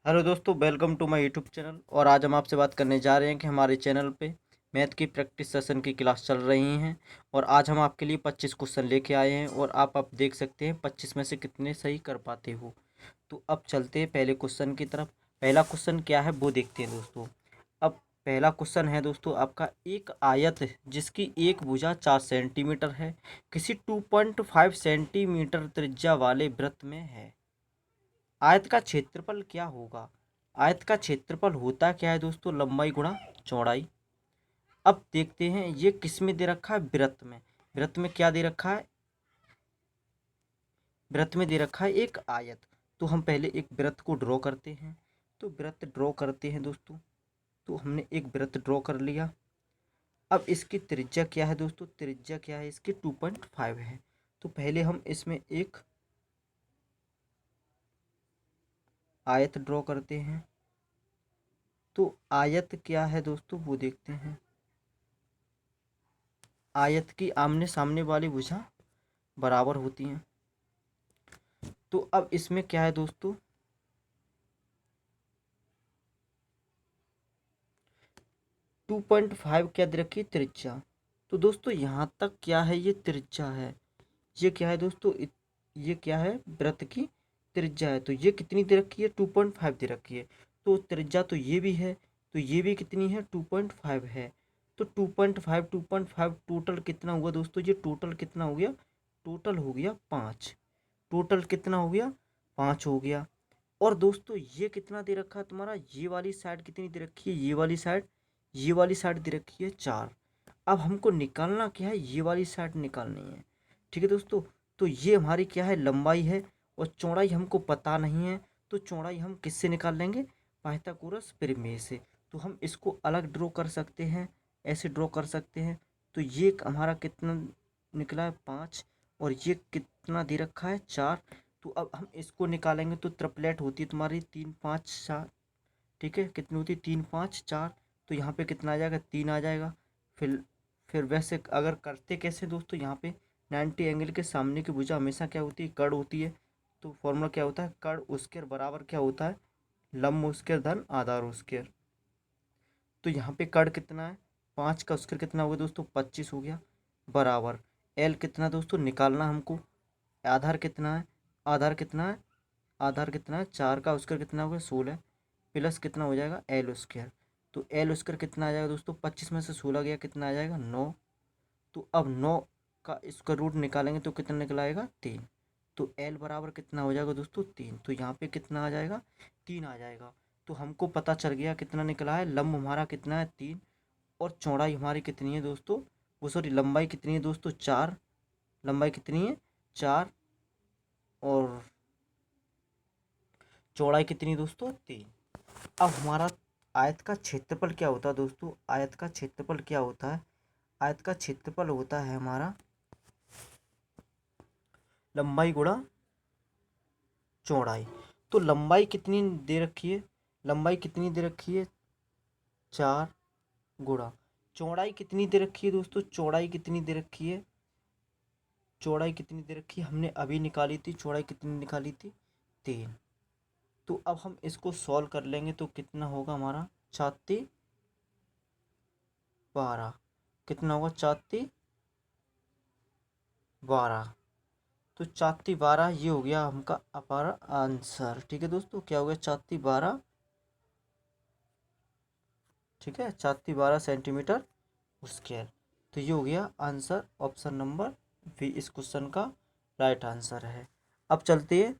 Hello दोस्तों, welcome to my YouTube channel. और आज हम आपसे बात करने जा रहे हैं कि हमारे चैनल पे मैथ की प्रैक्टिस सेशन की क्लास चल रही हैं। और आज हम आपके लिए 25 क्वेश्चन लेके आए हैं और आप देख सकते हैं 25 में से कितने सही कर पाते हो। तो अब चलते हैं पहले क्वेश्चन की तरफ। पहला क्वेश्चन क्या है वो देखते हैं दोस्तों। अब पहला क्वेश्चन है दोस्तों आपका, एक आयत जिसकी एक भुजा 4 सेंटीमीटर है किसी 2.5 सेंटीमीटर त्रिज्या वाले वृत्त में है। आयत का क्षेत्रफल क्या होगा। आयत का क्षेत्रफल होता क्या है दोस्तों, लंबाई गुणा चौड़ाई। अब देखते हैं ये किस में दे रखा है, वृत्त में। वृत्त में क्या दे रखा है, वृत्त में दे रखा है एक आयत। तो हम पहले एक वृत्त को ड्रॉ करते हैं। तो वृत्त ड्रॉ करते हैं दोस्तों। तो हमने एक वृत्त ड्रॉ कर लिया। अब इसकी त्रिज्या क्या है दोस्तों, त्रिज्या क्या है इसकी 2.5 है। तो पहले हम इसमें एक आयत ड्रॉ करते हैं। तो आयत क्या है दोस्तों वो देखते हैं। आयत की आमने सामने वाली भुजा बराबर होती हैं। तो अब इसमें क्या है दोस्तों, 2.5 क्या दे रखी है, त्रिज्या। तो दोस्तों यहाँ तक क्या है, ये त्रिज्या है। ये क्या है दोस्तों, ये क्या है, वृत्त की त्रिज्या है। तो ये कितनी दे रखी है, 2.5 दे रखी है। तो त्रिज्या तो ये भी है, तो ये भी कितनी है, 2.5 है। तो 2.5 टोटल कितना हुआ दोस्तों, ये टोटल कितना हो गया, टोटल हो गया 5। टोटल कितना हो गया, 5 हो गया। और दोस्तों ये कितना दे रखा है तुम्हारा, ये वाली साइड कितनी दे रखी है, ये वाली साइड, ये वाली साइड दे रखी है 4। अब हमको निकालना क्या है, ये वाली साइड निकालनी है। ठीक है दोस्तों। तो ये हमारी क्या है, लंबाई है। और चौड़ाई हमको पता नहीं है। तो चौड़ाई हम किससे निकाल लेंगे, पाइथागोरस प्रमेय से। तो हम इसको अलग ड्रॉ कर सकते हैं, ऐसे ड्रॉ कर सकते हैं। तो ये हमारा कितना निकला है, 5। और ये कितना दे रखा है, 4। तो अब हम इसको निकालेंगे तो ट्रिपलेट होती है तुम्हारी 3 5 4। ठीक है, कितनी होती है, 3 5 4। तो यहाँ पे कितना आ जाएगा, 3 आ जाएगा। फिर वैसे अगर करते कैसे दोस्तों, यहाँ पे 90 एंगल के सामने की भुजा हमेशा क्या होती है, कर्ण होती है। तो फॉर्मूला क्या होता है, कर्ण स्क्वायर बराबर क्या होता है, लंब स्क्वायर धन आधार स्क्वायर। तो यहाँ पे कर्ण कितना है, 5 का स्क्वायर कितना होगा दोस्तों, 25 हो गया। बराबर एल कितना दोस्तों निकालना हमको, आधार कितना है, आधार कितना है, आधार कितना है, 4 का स्क्वायर कितना होगा, 16। प्लस कितना हो जाएगा, एल स्क्वायर। तो एल स्क्वायर कितना आ जाएगा दोस्तों, 25 में से 16 गया कितना आ जाएगा, 9। तो अब 9 का स्क्वायर रूट निकालेंगे तो कितना निकल आएगा, 3। तो एल बराबर कितना हो जाएगा दोस्तों, 3। तो यहाँ पे कितना आ जाएगा, 3 आ जाएगा। तो हमको पता चल गया कितना निकला है, लंब हमारा कितना है, 3। और चौड़ाई हमारी कितनी है दोस्तों, वो सॉरी लंबाई कितनी है दोस्तों, 4। लंबाई कितनी है, 4। और चौड़ाई कितनी दोस्तों, 3। अब हमारा आयत का क्षेत्रफल क्या होता है दोस्तों, आयत का क्षेत्रफल क्या होता है, आयत का क्षेत्रफल होता है हमारा लंबाई गुणा चौड़ाई। तो लंबाई कितनी दे रखी है, लंबाई कितनी दे रखी है, 4 गुणा चौड़ाई कितनी दे रखी है दोस्तों, चौड़ाई कितनी दे रखी है, चौड़ाई कितनी दे रखी है, हमने अभी निकाली थी, चौड़ाई कितनी निकाली थी, 3। तो अब हम इसको सॉल्व कर लेंगे तो कितना होगा हमारा, 4×3 = 12। कितना होगा, 4×3 = 12। तो 4×3 = 12, ये हो गया हमका हमारा आंसर। ठीक है दोस्तों, क्या हो गया, 4×3 = 12। ठीक है, 4×3 = 12 सेंटीमीटर स्क्वायर। तो ये हो गया आंसर, ऑप्शन नंबर बी इस क्वेश्चन का राइट आंसर है। अब चलते हैं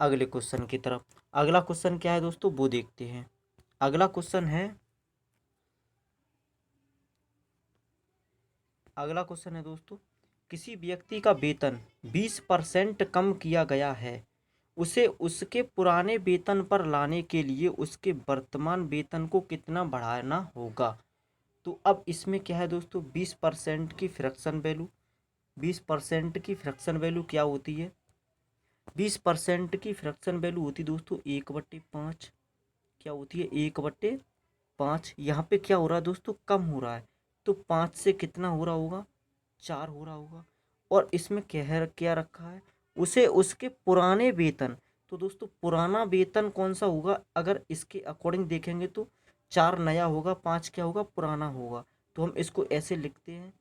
अगले क्वेश्चन की तरफ। अगला क्वेश्चन क्या है दोस्तों वो देखते हैं। अगला क्वेश्चन है, अगला क्वेश्चन है दोस्तों, किसी व्यक्ति का वेतन 20% कम किया गया है। उसे उसके पुराने वेतन पर लाने के लिए उसके वर्तमान वेतन को कितना बढ़ाना होगा। तो अब इसमें क्या है दोस्तों, 20% की फ्रैक्शन वैल्यू, 20% की फ्रैक्शन वैल्यू क्या होती है, 20% की फ्रैक्शन वैल्यू होती है दोस्तों 1/5। क्या होती है, 1/5। यहाँ पे क्या हो रहा है दोस्तों, कम हो रहा है। तो 5 से कितना हो रहा होगा, 4 हो रहा होगा। और इसमें क्या है, क्या रखा है, उसे उसके पुराने वेतन। तो दोस्तों पुराना वेतन कौन सा होगा, अगर इसके अकॉर्डिंग देखेंगे तो 4 नया होगा, 5 क्या होगा, पुराना होगा। तो हम इसको ऐसे लिखते हैं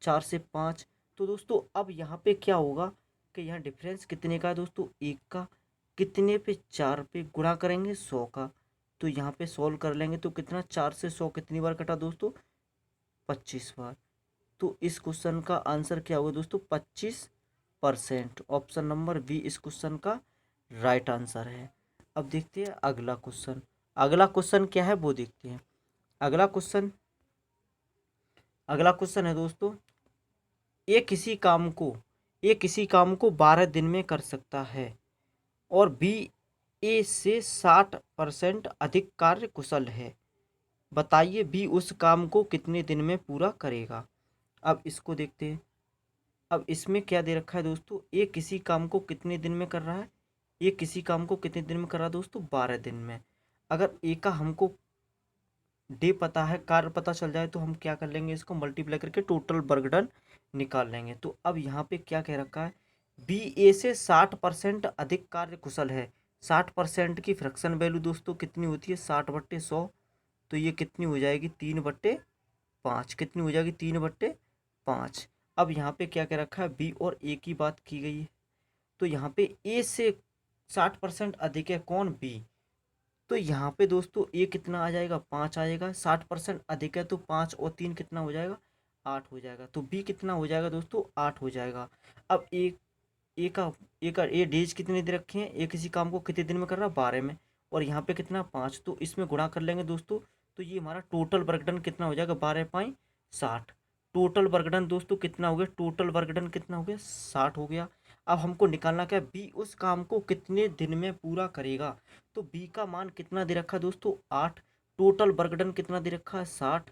4 से 5। तो दोस्तों अब यहाँ पे क्या होगा कि यहाँ डिफरेंस कितने का है दोस्तों, 1 का। कितने पे, 4 पे गुणा करेंगे 100 का। तो यहाँ पे सॉल्व कर लेंगे तो कितना, 4 से 100 कितनी बार कटा दोस्तों, 25 बार। तो इस क्वेश्चन का आंसर क्या होगा दोस्तों, 25%। ऑप्शन नंबर बी इस क्वेश्चन का राइट आंसर है। अब देखते हैं अगला क्वेश्चन। अगला क्वेश्चन क्या है वो देखते हैं। अगला क्वेश्चन अगला क्वेश्चन है दोस्तों, ए किसी काम को ए किसी काम को 12 दिन में कर सकता है और बी ए से 60% अधिक कार्य कुशल है। बताइए बी उस काम को कितने दिन में पूरा करेगा। अब इसको देखते हैं। अब इसमें क्या दे रखा है दोस्तों, ए किसी काम को कितने दिन में कर रहा है, ए किसी काम को कितने दिन में कर रहा है दोस्तों, 12 दिन में। अगर ए का हमको डे पता है, कार्य पता चल जाए, तो हम क्या कर लेंगे, इसको मल्टीप्लाई करके टोटल वर्क डन निकाल लेंगे। तो अब यहाँ पे क्या कह रखा है, बी ए से 60% अधिक कार्य कुशल है। 60% की फ्रैक्शन वैल्यू दोस्तों कितनी होती है, 60/100। तो ये कितनी हो जाएगी, 3/5। कितनी हो जाएगी, 3/5। अब यहाँ पे क्या कह रखा है, बी और ए की बात की गई है। तो यहाँ पे ए से 60% अधिक है कौन, बी। तो यहाँ पे दोस्तों ए कितना आ जाएगा, 5 आ जाएगा। 60% अधिक है तो 5 और 3 कितना हो जाएगा, 8 हो जाएगा। तो बी कितना हो जाएगा दोस्तों, 8 हो जाएगा। अब ए डेज कितने दे रखे हैं, ए किसी काम को कितने दिन में कर रहा है, 12 में। और यहाँ पे कितना, 5। तो इसमें गुणा कर लेंगे दोस्तों। तो ये हमारा टोटल वर्क डन कितना हो जाएगा, 12/60। टोटल वर्क डन दोस्तों कितना हो गया, टोटल वर्क डन कितना हो गया, 60 हो गया। अब हमको निकालना क्या है, बी उस काम को कितने दिन में पूरा करेगा। तो बी का मान कितना दे रखा है दोस्तों, 8। टोटल वर्क डन कितना दे रखा है, 60।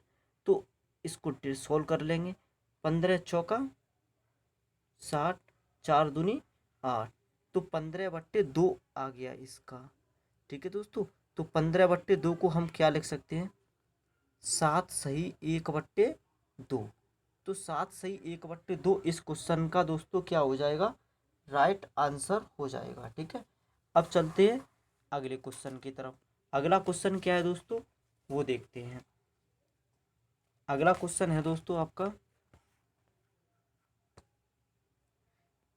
तो इसको सोल्व कर लेंगे। 15 चौका 60, 4 दूनी 8। तो 15/2 आ गया इसका। ठीक है दोस्तों। तो 15/2 को हम क्या लिख सकते हैं, 7 सही 1/2। तो 7 सही 1/2 इस क्वेश्चन का दोस्तों क्या हो जाएगा, राइट आंसर हो जाएगा। ठीक है। अब चलते हैं अगले क्वेश्चन की तरफ। अगला क्वेश्चन क्या है दोस्तों, वो देखते हैं। अगला क्वेश्चन है दोस्तों आपका,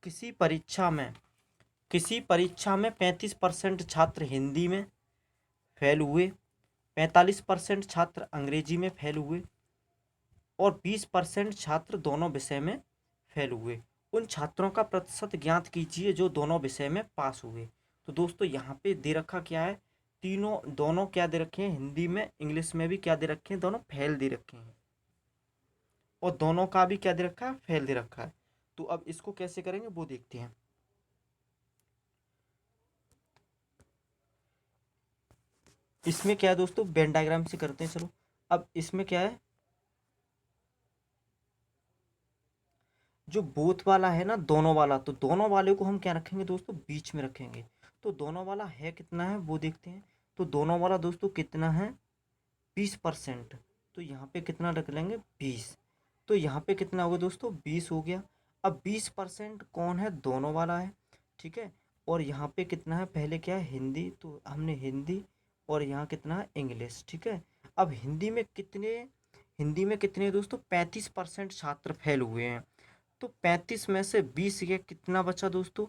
किसी परीक्षा में 35% छात्र हिंदी में फेल हुए, 45% छात्र अंग्रेजी में फेल हुए और 20% छात्र दोनों विषय में फेल हुए। उन छात्रों का प्रतिशत ज्ञात कीजिए जो दोनों विषय में पास हुए। तो दोस्तों यहाँ पे दे रखा क्या है, दोनों क्या दे रखे हैं, हिंदी में इंग्लिश में भी क्या दे रखे हैं, दोनों फेल दे रखे हैं। और दोनों का भी क्या दे रखा है, फेल दे रखा है। तो अब इसको कैसे करेंगे वो देखते हैं। इसमें क्या है दोस्तों, वेन डायग्राम से करते हैं। चलो अब इसमें क्या है, जो बोथ वाला है ना, दोनों वाला, तो दोनों वाले को हम क्या रखेंगे दोस्तों, बीच में रखेंगे। तो दोनों वाला है कितना है वो देखते हैं। तो दोनों वाला दोस्तों कितना है, 20%। तो यहाँ पे कितना रख लेंगे, 20। तो यहाँ पे कितना होगा दोस्तों, 20 हो गया। अब 20% कौन है, दोनों वाला है। ठीक है। और यहाँ पे कितना है, पहले क्या है, हिंदी, तो हमने हिंदी। और यहाँ कितना है, इंग्लिश। ठीक है। अब हिंदी में कितने दोस्तों, 35% छात्र फेल हुए हैं। तो 35 में से 20 गया, कितना बचा दोस्तों,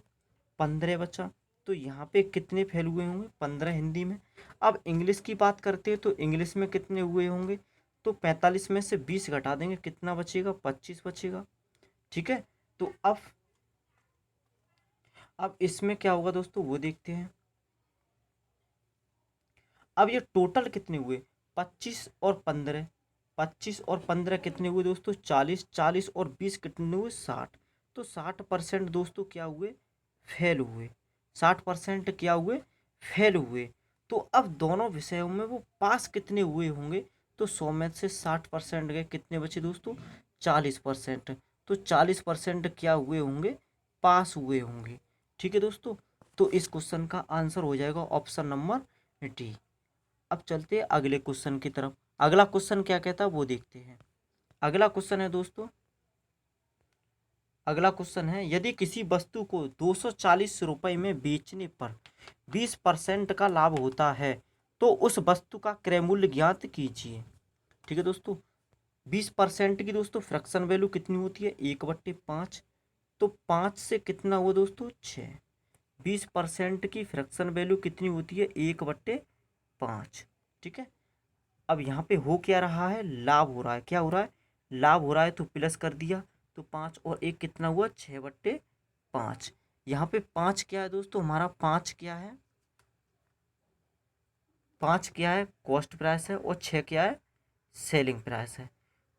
15 बचा। तो यहाँ पे कितने फेल हुए होंगे, 15 हिंदी में। अब इंग्लिश की बात करते हैं तो इंग्लिश में कितने हुए होंगे, तो 45 में से 20 घटा देंगे, कितना बचेगा, 25 बचेगा। ठीक है। तो अब इसमें क्या होगा दोस्तों वो देखते हैं। अब ये टोटल कितने हुए, 25 और 15। 25 और 15 कितने हुए दोस्तों, 40। 40 और 20 कितने हुए, 60। तो 60% दोस्तों क्या हुए, फेल हुए। 60% क्या हुए, फेल हुए। तो अब दोनों विषयों में वो पास कितने हुए होंगे, तो 100 में से 60% गए, कितने बचे दोस्तों, 40%। तो 40% क्या हुए होंगे, पास हुए होंगे। ठीक है दोस्तों। तो इस क्वेश्चन का आंसर हो जाएगा ऑप्शन नंबर डी। अब चलते हैं अगले क्वेश्चन की तरफ। अगला क्वेश्चन क्या कहता है वो देखते हैं। अगला क्वेश्चन है दोस्तों, अगला क्वेश्चन है, यदि किसी वस्तु को 240 रुपये में बेचने पर 20% का लाभ होता है तो उस वस्तु का क्रय मूल्य ज्ञात कीजिए। ठीक है दोस्तों, 20% की दोस्तों फ्रैक्शन वैल्यू कितनी होती है, 1/5। तो 5 से कितना हुआ दोस्तों, 6। 20% की फ्रैक्शन वैल्यू कितनी होती है, 1/5। ठीक है, अब यहाँ पे हो क्या रहा है, लाभ हो रहा है। क्या हो रहा है, लाभ हो रहा है, तो प्लस कर दिया। तो 5 और 1 कितना हुआ, 6/5। यहाँ पे 5 क्या है दोस्तों, हमारा 5 क्या है, 5 क्या है, कॉस्ट प्राइस है, और 6 क्या है, सेलिंग प्राइस है।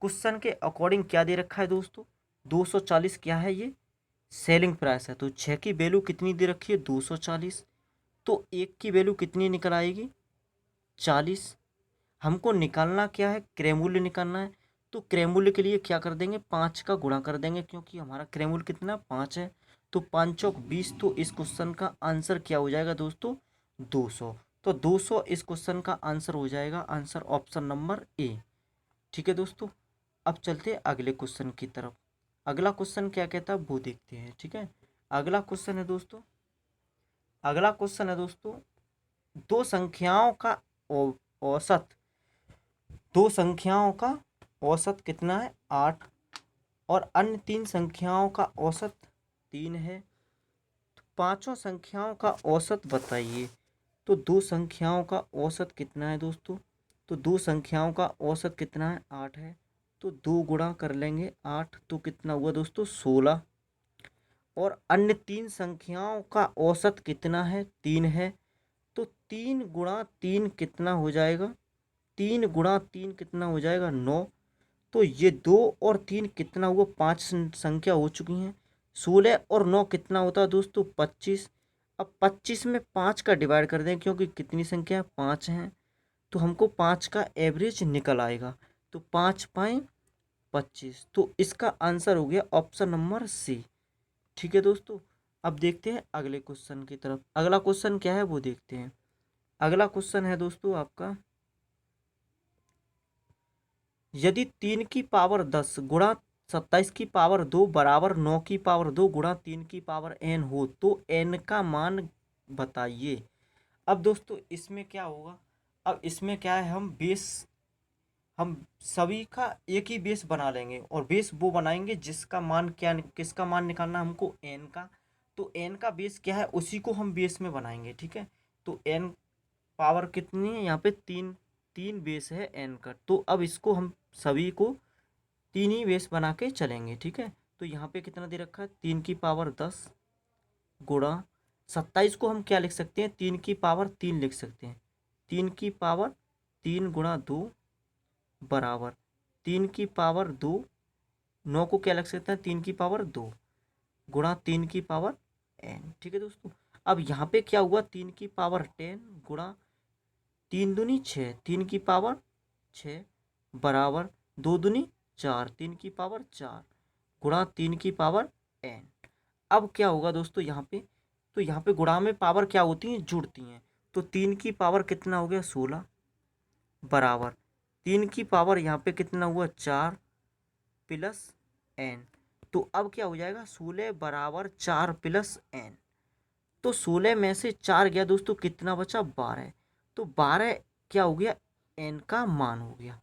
क्वेश्चन के अकॉर्डिंग क्या दे रखा है दोस्तों, 240 क्या है, ये सेलिंग प्राइस है। तो 6 की वैल्यू कितनी दे रखी है, 240। तो 1 की वैल्यू कितनी निकल आएगी, 40। हमको निकालना क्या है, क्रय मूल्य निकालना है। तो क्रय मूल्य के लिए क्या कर देंगे, 5 का गुणा कर देंगे, क्योंकि हमारा क्रय मूल्य कितना, 5 है। तो 5 चौक 20। तो इस क्वेश्चन का आंसर क्या हो जाएगा दोस्तों, 200। तो 200 इस क्वेश्चन का आंसर हो जाएगा, आंसर ऑप्शन नंबर ए। ठीक है दोस्तों, अब चलते हैं अगले क्वेश्चन की तरफ। अगला क्वेश्चन क्या कहता है वो देखते हैं। ठीक है, अगला क्वेश्चन है दोस्तों, अगला क्वेश्चन है दोस्तों, दो संख्याओं का औसत, दो संख्याओं का औसत कितना है, 8, और अन्य 3 संख्याओं का औसत 3 है। तो पांचों संख्याओं का औसत बताइए। तो दो संख्याओं का औसत कितना है दोस्तों, तो दो संख्याओं का औसत कितना है, 8 है। तो 2 गुणा कर लेंगे 8, तो कितना हुआ दोस्तों, 16। और अन्य 3 संख्याओं का औसत कितना है, 3 है। तो 3 गुणा 3 कितना हो जाएगा, 3 गुणा 3 कितना हो जाएगा, 9। तो ये 2 और 3 कितना हुआ, 5 संख्या हो चुकी हैं। 16 और 9 कितना होता है दोस्तों, 25। अब 25 में 5 का डिवाइड कर दें, क्योंकि कितनी संख्या है, 5 हैं। तो हमको 5 का एवरेज निकल आएगा। तो 5 पाएँ 25। तो इसका आंसर हो गया ऑप्शन नंबर सी। ठीक है दोस्तों, अब देखते हैं अगले क्वेश्चन की तरफ। अगला क्वेश्चन क्या है वो देखते हैं। अगला क्वेश्चन है दोस्तों आपका, यदि 3 की पावर 10 गुणा 27 की पावर 2 बराबर 9 की पावर 2 गुणा 3 की पावर n हो तो n का मान बताइए। अब दोस्तों इसमें क्या होगा, अब इसमें क्या है, हम सभी का एक ही बेस बना लेंगे, और बेस वो बनाएंगे जिसका मान क्या, किसका मान निकालना है हमको, n का। तो n का बेस क्या है, उसी को हम बेस में बनाएंगे। ठीक है, तो n पावर कितनी है, यहाँ पे 3, 3 बेस है n का। तो अब इसको हम सभी को 3 ही बेस बना के चलेंगे। ठीक है, तो यहाँ पे कितना दे रखा है, 3 की पावर 10 गुणा 27 को हम क्या लिख सकते हैं, 3 की पावर 3 लिख सकते हैं। 3 की पावर 3 गुणा 2 बराबर 3 की पावर 2, 9 को क्या लिख सकते हैं, 3 की पावर 2 गुणा 3 की पावर n। ठीक है दोस्तों, अब यहाँ पे क्या हुआ, 3 की पावर 10 गुणा 3 दूनी 6, 3 की पावर 6 बराबर 2 दूनी 4, 3 की पावर 4 गुणा 3 की पावर n। अब क्या होगा दोस्तों यहाँ पे, तो यहाँ पे गुणा में पावर क्या होती हैं, जुड़ती हैं। तो 3 की पावर कितना हो गया, 16 बराबर 3 की पावर यहाँ पे कितना हुआ, 4 प्लस n। तो अब क्या हो जाएगा, 16 बराबर 4 प्लस n। तो 16 में से 4 गया दोस्तों, कितना बचा, 12। तो 12 क्या हो गया, n का मान हो गया,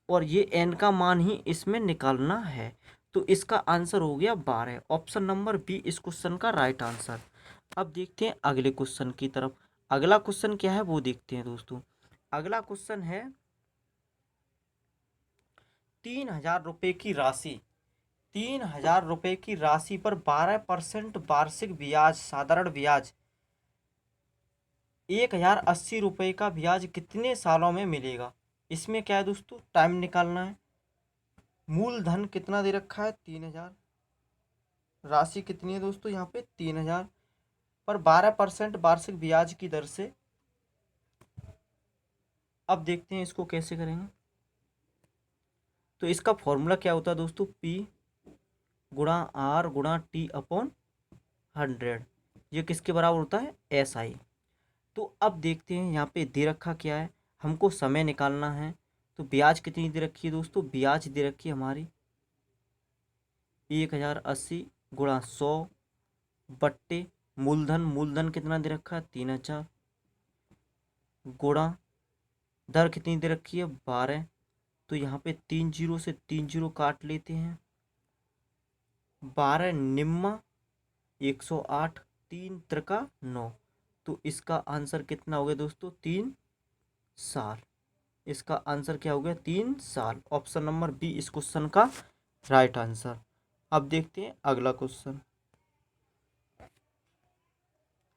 और ये n का मान ही इसमें निकालना है। तो इसका आंसर हो गया 12, ऑप्शन नंबर बी इस क्वेश्चन का राइट आंसर। अब देखते हैं अगले क्वेश्चन की तरफ। अगला क्वेश्चन क्या है वो देखते हैं दोस्तों। अगला क्वेश्चन है, 3,000 रुपये की राशि, 3,000 रुपये की राशि पर 12% वार्षिक ब्याज, साधारण ब्याज 1,080 रुपये का ब्याज कितने सालों में मिलेगा। इसमें क्या है दोस्तों, टाइम निकालना है। मूलधन कितना दे रखा है, 3,000। राशि कितनी है दोस्तों, यहाँ पे 3,000 पर 12% वार्षिक ब्याज की दर से। अब देखते हैं इसको कैसे करेंगे। तो इसका फॉर्मूला क्या होता है दोस्तों, P गुणा R गुणा T अपॉन 100। ये किसके बराबर होता है, SI। तो अब देखते हैं यहाँ पे दे रखा क्या है, हमको समय निकालना है। तो ब्याज कितनी दे रखी है दोस्तों, ब्याज दे रखी है हमारी 1,080 गुणा 100 बट्टे मूलधन, मूलधन कितना दे रखा है 3000, गुणा दर कितनी दे रखी है 12। तो यहाँ पे 3 जीरो से 3 जीरो काट लेते हैं, 12 निम्मा 108, 3 त्रिका 9। तो इसका आंसर कितना हो गया दोस्तों 3 साल। इसका आंसर क्या हो गया 3 साल। ऑप्शन नंबर बी इस क्वेश्चन का राइट आंसर। अब देखते हैं अगला क्वेश्चन।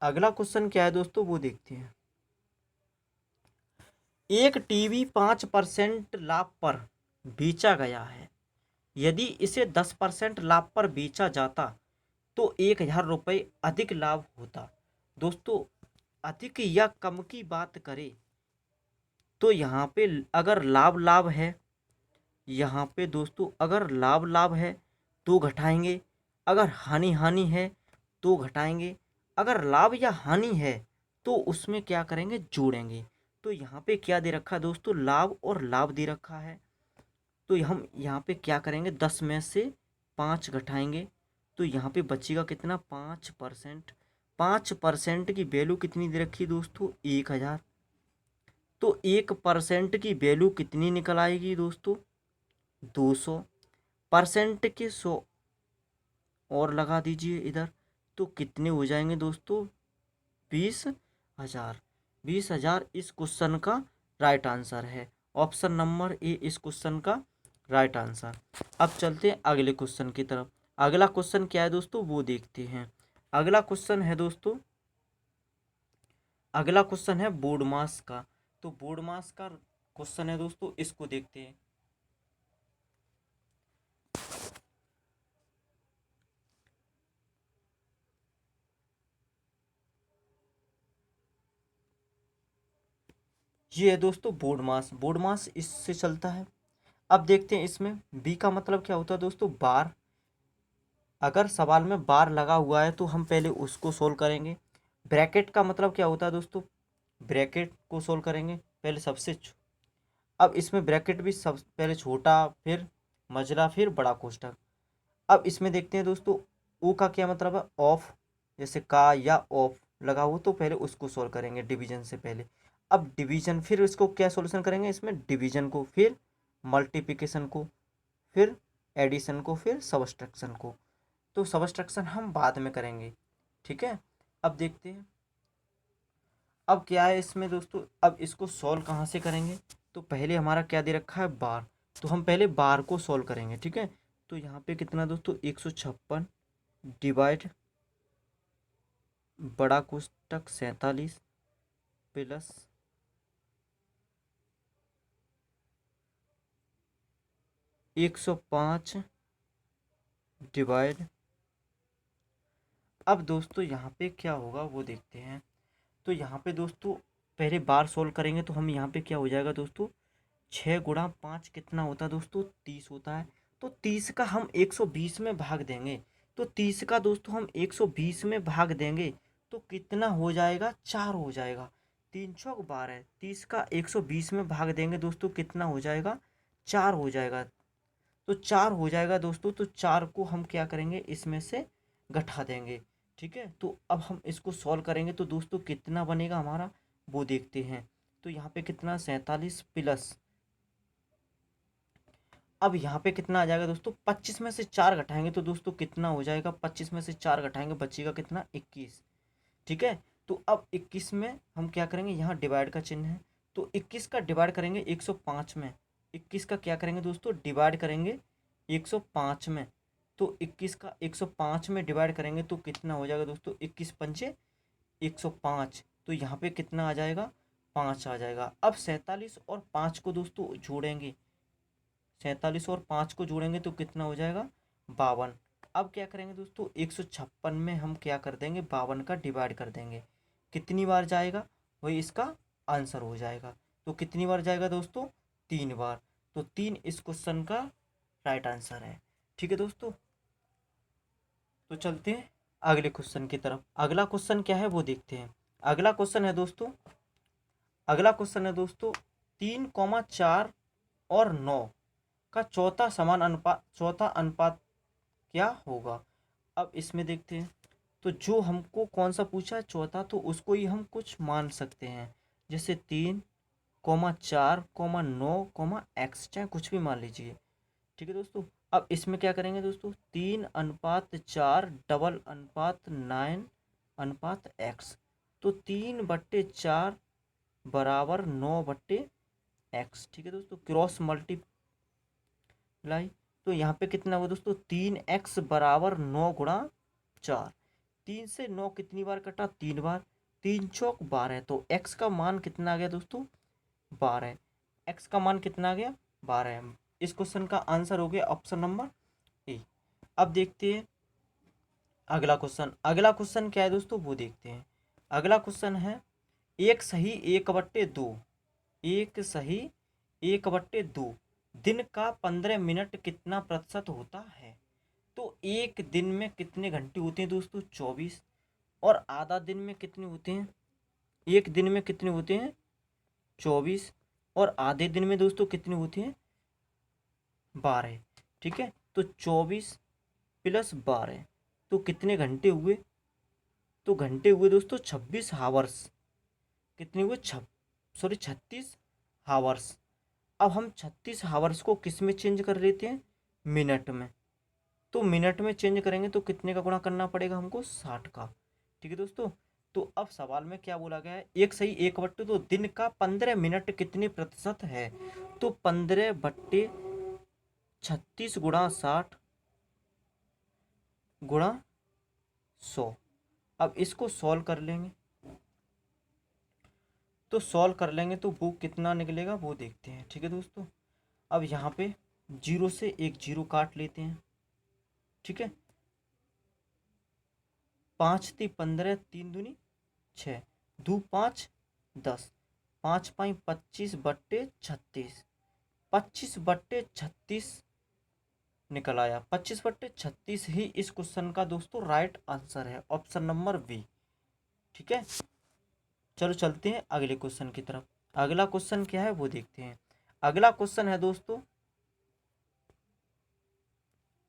अगला क्वेश्चन क्या है दोस्तों वो देखते हैं। एक टीवी 5% लाभ पर बेचा गया है। यदि इसे 10% लाभ पर बेचा जाता तो 1000 रुपये अधिक लाभ होता। दोस्तों अधिक या कम की बात करें तो यहाँ पे अगर लाभ लाभ है, यहाँ पे दोस्तों अगर लाभ लाभ है तो घटाएंगे, अगर हानि हानि है तो घटाएंगे, अगर लाभ या हानि है तो उसमें क्या करेंगे जोड़ेंगे। तो यहाँ पे क्या दे रखा है दोस्तों लाभ और लाभ दे रखा है। तो हम यहाँ पे क्या करेंगे 10 में से 5 घटाएंगे तो यहाँ पे बचेगा कितना 5%। 5% की वैल्यू कितनी दे रखी है दोस्तों 1000। तो 1% की वैल्यू कितनी निकल आएगी दोस्तों 200। परसेंट के 100 और लगा दीजिए इधर तो कितने हो जाएंगे दोस्तों 20,000। 20,000 इस क्वेश्चन का राइट आंसर है। ऑप्शन नंबर ए इस क्वेश्चन का राइट आंसर। अब चलते हैं अगले क्वेश्चन की तरफ। अगला क्वेश्चन क्या है दोस्तों वो देखते हैं। अगला क्वेश्चन है दोस्तों, अगला क्वेश्चन है बोर्ड मास का। तो बोर्ड मास का क्वेश्चन है दोस्तों, इसको देखते हैं। ये है दोस्तों बोर्ड मास। बोर्ड मास इससे चलता है। अब देखते हैं इसमें बी का मतलब क्या होता है दोस्तों बार। अगर सवाल में बार लगा हुआ है तो हम पहले उसको सोल्व करेंगे। ब्रैकेट का मतलब क्या होता है दोस्तों, ब्रैकेट को सोल्व करेंगे पहले सबसे अब इसमें ब्रैकेट भी सब पहले छोटा फिर मझला फिर बड़ा कोष्ठक। अब इसमें देखते हैं दोस्तों ओ का क्या मतलब है ऑफ, जैसे का या ऑफ लगा हो तो पहले उसको सोल्व करेंगे डिवीजन से पहले। अब डिवीजन फिर इसको क्या सॉल्यूशन करेंगे इसमें डिवीजन को फिर मल्टीप्लिकेशन को फिर एडिशन को फिर सबट्रैक्शन को। तो सबट्रैक्शन हम बाद में करेंगे, ठीक है। अब देखते हैं अब क्या है इसमें दोस्तों। अब इसको सॉल्व कहाँ से करेंगे तो पहले हमारा क्या दे रखा है बार। तो हम पहले बार को सॉल्व करेंगे, ठीक है। तो यहाँ पे कितना दोस्तों 156 डिवाइड बड़ा कोष्ठक 47 प्लस 105 डिवाइड। अब दोस्तों यहाँ पे क्या होगा वो देखते हैं। तो यहाँ पे दोस्तों पहले बार सोल्व करेंगे तो हम यहाँ पे क्या हो जाएगा दोस्तों 6 गुणा 5 कितना होता है दोस्तों 30 होता है। तो 30 का हम 120 में भाग देंगे। तो 30 का दोस्तों हम 120 में भाग देंगे तो कितना हो जाएगा 4 हो जाएगा। 3 चौक 12, 30 का 120 में भाग देंगे दोस्तों कितना हो जाएगा 4 हो जाएगा। तो 4 हो जाएगा दोस्तों। तो 4 को हम क्या करेंगे इसमें से घटा देंगे, ठीक है। तो अब हम इसको सॉल्व करेंगे तो दोस्तों कितना बनेगा हमारा वो देखते हैं। तो यहाँ पे कितना 47 प्लस, अब यहाँ पे कितना आ जाएगा दोस्तों 25 में से 4 घटाएंगे तो दोस्तों कितना हो जाएगा 25 में से 4 घटाएंगे बचेगा कितना 21, ठीक है। तो अब 21 में हम क्या करेंगे यहाँ डिवाइड का चिन्ह है तो 21 का डिवाइड करेंगे 105 में। 21 का क्या करेंगे दोस्तों डिवाइड करेंगे 105 में। तो 21 का 105 में डिवाइड करेंगे तो कितना हो जाएगा दोस्तों 21 पंचे 105। तो यहाँ पे कितना आ जाएगा 5 आ जाएगा। अब 47 और 5 को दोस्तों जोड़ेंगे, 47 और 5 को जोड़ेंगे तो कितना हो जाएगा 52। अब क्या करेंगे दोस्तों 156 में हम क्या कर देंगे 52 का डिवाइड कर देंगे। कितनी बार जाएगा वही इसका आंसर हो जाएगा। तो कितनी बार जाएगा दोस्तों 3 बार। तो 3 इस क्वेश्चन का राइट आंसर है, ठीक है दोस्तों। तो चलते हैं अगले क्वेश्चन की तरफ। अगला क्वेश्चन क्या है वो देखते हैं। अगला क्वेश्चन है दोस्तों, अगला क्वेश्चन है दोस्तों 3,4 और 9 का चौथा अनुपात क्या होगा। अब इसमें देखते हैं, तो जो हमको कौन सा पूछा है चौथा, तो उसको ही हम कुछ मान सकते हैं, जैसे 3,4,9,x, चाहे कुछ भी मान लीजिए। ठीक है दोस्तों। अब इसमें क्या करेंगे दोस्तों, 3:4 डबल अनुपात 9:x, तो 3/4 बराबर 9/x। ठीक है दोस्तों, क्रॉस मल्टीप्लाई, तो यहाँ पे कितना हुआ दोस्तों, 3x बराबर 9 × 4। 3 से 9 कितनी बार कटा, 3 बार, 3 चौक 12, तो x का मान कितना आ गया दोस्तों, 12। x का मान कितना आ गया, 12। इस क्वेश्चन का आंसर हो गया ऑप्शन नंबर ए। अब देखते हैं अगला क्वेश्चन। अगला क्वेश्चन क्या है दोस्तों, वो देखते हैं। अगला क्वेश्चन है, एक सही 1/2, एक सही 1/2 दिन का 15 मिनट कितना प्रतिशत होता है। तो एक दिन में कितने घंटे होते हैं दोस्तों, 24। और आधा दिन में कितने होते हैं, एक दिन में कितने होते हैं, 24। और आधे दिन में दोस्तों कितने होते हैं, 12। ठीक है, तो 24 + 12, तो कितने घंटे हुए, तो घंटे हुए दोस्तों 26 हावर्स। कितने हुए, 36 हावर्स। अब हम 36 हावर्स को किस में चेंज कर लेते हैं, मिनट में। तो मिनट में चेंज करेंगे तो कितने का गुणा करना पड़ेगा हमको, 60 का। ठीक है दोस्तों। तो अब सवाल में क्या बोला गया है, एक सही 1/2, तो दिन का 15 मिनट कितने प्रतिशत है। तो 15/36 × 60 × 100। अब इसको सॉल्व कर लेंगे, तो सॉल्व कर लेंगे तो वो कितना निकलेगा वो देखते हैं। ठीक है दोस्तों। अब यहाँ पे 0 से एक 0 काट लेते हैं। ठीक है, 5 × 15, 3 दूनी 6, 2 5 10, 5 5 25/36, 25/36 निकल आया। 25/36 ही इस क्वेश्चन का दोस्तों राइट आंसर है, ऑप्शन नंबर बी। ठीक है, चलो चलते हैं अगले क्वेश्चन की तरफ। अगला क्वेश्चन क्या है वो देखते हैं। अगला क्वेश्चन है दोस्तों,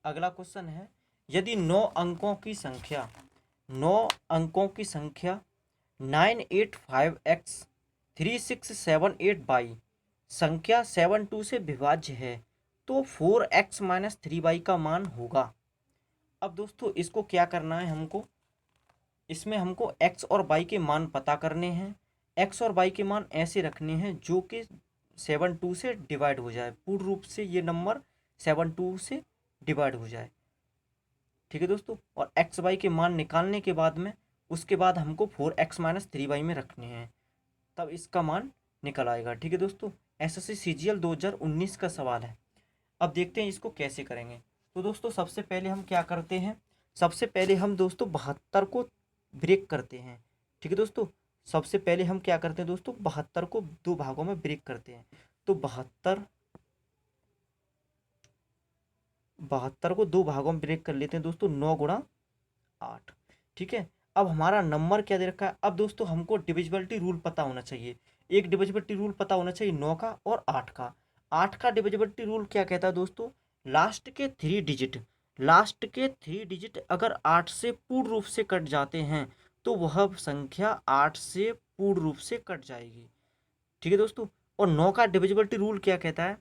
अगला क्वेश्चन है, यदि 9 अंकों की संख्या 9 अंकों की संख्या 985x 3678y संख्या 72 से विभाज्य है, तो 4x - 3y का मान होगा। अब दोस्तों इसको क्या करना है हमको, इसमें हमको x और y के मान पता करने हैं। x और y के मान ऐसे रखने हैं जो कि 72 से डिवाइड हो जाए, पूर्ण रूप से ये नंबर 72 से डिवाइड हो जाए। ठीक है दोस्तों। और एक्स वाई के मान निकालने के बाद में उसके बाद हमको 4x - 3y में रखने हैं, तब इसका मान निकल आएगा। ठीक है दोस्तों, एसएससी सीजीएल 2019 का सवाल है। अब देखते हैं इसको कैसे करेंगे। तो दोस्तों सबसे पहले हम क्या करते हैं, सबसे पहले हम दोस्तों 72 को ब्रेक करते हैं। ठीक है दोस्तों, सबसे पहले हम क्या करते हैं दोस्तों, 72 को 2 भागों में ब्रेक करते हैं। तो 72 को 2 भागों में ब्रेक कर लेते हैं दोस्तों, 9 × 8। ठीक है, अब हमारा नंबर क्या दे रखा है। अब दोस्तों हमको डिविजिबिलिटी रूल पता होना चाहिए। एक डिविजिबिलिटी रूल पता होना चाहिए 9 का और 8 का। 8 का डिविजिबिलिटी रूल क्या कहता है दोस्तों, लास्ट के 3 डिजिट अगर 8 से पूर्ण रूप से कट जाते हैं तो वह संख्या 8 से पूर्ण रूप से कट जाएगी। ठीक है दोस्तों। और 9 का डिविजिबिलिटी रूल क्या कहता है,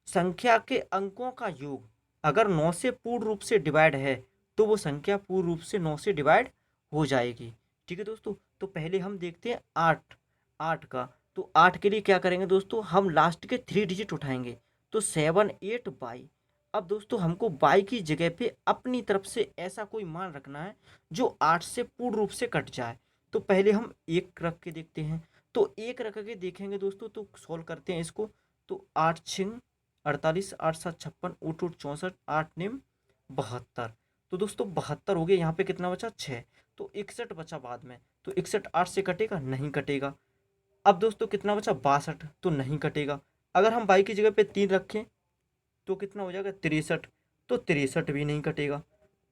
संख्या के अंकों का योग अगर 9 से पूर्ण रूप से डिवाइड है तो वो संख्या पूर्ण रूप से 9 से डिवाइड हो जाएगी। ठीक है दोस्तों। तो पहले हम देखते हैं 8 का। तो 8 के लिए क्या करेंगे दोस्तों, हम लास्ट के 3 डिजिट उठाएंगे, तो 7 8 बाई। अब दोस्तों हमको बाई की जगह पे अपनी तरफ से ऐसा कोई मान रखना है जो 8 से पूर्ण रूप से कट जाए। तो पहले हम 1 रख के देखते हैं। तो 1 रख के देखेंगे दोस्तों, तो सॉल्व करते हैं इसको। तो 8 6 48, 8 7 56, 8 8 64, 8 9 72। तो दोस्तों 72 हो गए, यहाँ पे कितना बचा 6, तो 61 बचा बाद में। तो 61 8 से कटेगा, नहीं कटेगा। अब दोस्तों कितना बचा 62, तो नहीं कटेगा। अगर हम बाई की जगह पे 3 रखें तो कितना हो जाएगा 63, तो 63 भी नहीं कटेगा।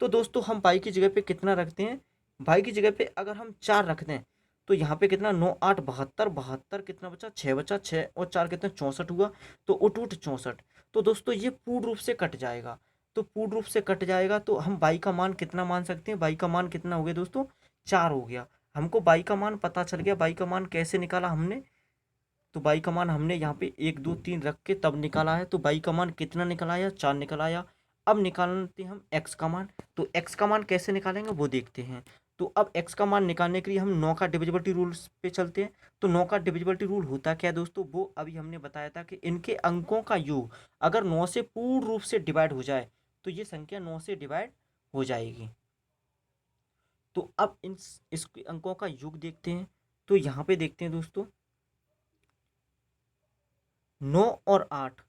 तो दोस्तों हम बाई की जगह पे कितना रखते हैं, बाई की जगह पे अगर हम 4 रखते हैं तो यहाँ पे कितना 9 8 72, 72 कितना बचा 6 बचा, 6 और 4 कितना 64 हुआ, तो उठ 64। तो दोस्तों ये पूर्ण रूप से कट जाएगा। तो पूर्ण रूप से कट जाएगा, तो हम बाई का मान कितना मान सकते हैं, बाई का मान कितना हो गया दोस्तों, 4 हो गया। हमको बाई का मान पता चल गया। बाई का मान कैसे निकाला हमने, तो बाई का मान हमने यहाँ पे 1 2 3 रख के तब निकाला है। तो बाई का मान कितना निकल आया, 4 निकल आया। अब निकालते हैं हम एक्स का मान। तो एक्स का मान कैसे निकालेंगे वो देखते हैं। तो अब एक्स का मान निकालने के लिए हम 9 का डिविजिबिलिटी रूल्स पे चलते हैं। तो 9 का डिविजिबिलिटी रूल होता क्या है दोस्तों, वो अभी हमने बताया था कि इनके अंकों का योग अगर 9 से पूर्ण रूप से डिवाइड हो जाए तो ये संख्या 9 से डिवाइड हो जाएगी। तो अब इसके अंकों का योग देखते हैं। तो यहाँ पे देखते हैं दोस्तों, 9 और 8,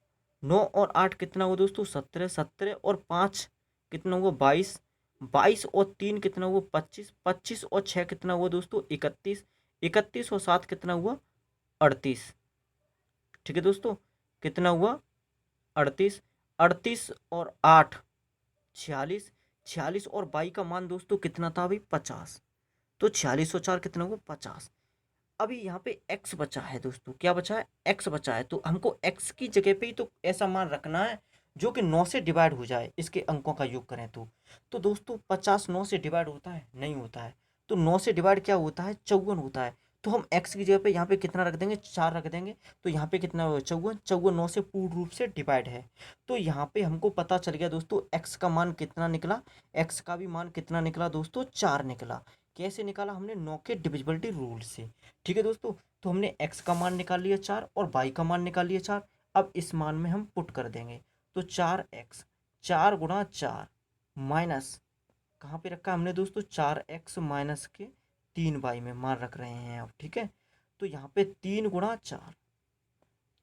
9 और 8 कितना हुआ दोस्तों, 17, 17 और 5 कितना हुआ, 22, 22 और 3 कितना हुआ, 25, 25 और 6 कितना हुआ दोस्तों, 31, 31 और 7 कितना हुआ, 38। ठीक है दोस्तों, कितना हुआ, 38, 38 और 8 46, 46 और 22 का मान दोस्तों कितना था अभी, 50। तो 46 और 4 कितना हुआ, 50। अभी यहाँ पे x बचा है दोस्तों, क्या बचा है, x बचा है। तो हमको x की जगह पे ही तो ऐसा मान रखना है जो कि 9 से डिवाइड हो जाए, इसके अंकों का योग करें तो दोस्तों 50 9 से डिवाइड होता है, नहीं होता है। तो 9 से डिवाइड क्या होता है, 54 होता है। तो हम x की जगह पे यहाँ पे कितना रख देंगे, 4 रख देंगे। तो यहाँ पे कितना होगा, 54, 54 9 से पूर्ण रूप से डिवाइड है। तो यहाँ पे हमको पता चल गया दोस्तों x का मान कितना निकला, x का भी मान कितना निकला दोस्तों, 4 निकला। कैसे निकाला हमने, 9 के डिविजिबिलिटी रूल से। ठीक है दोस्तों, तो हमने x का मान निकाल लिया 4 और y का मान निकाल लिया 4। अब इस मान में हम पुट कर देंगे। तो 4x, 4 गुणा 4 माइनस, कहाँ पे रखा हमने दोस्तों, 4x माइनस के 3y में मान रख रहे हैं अब। ठीक है, तो यहाँ पे 3 गुणा 4,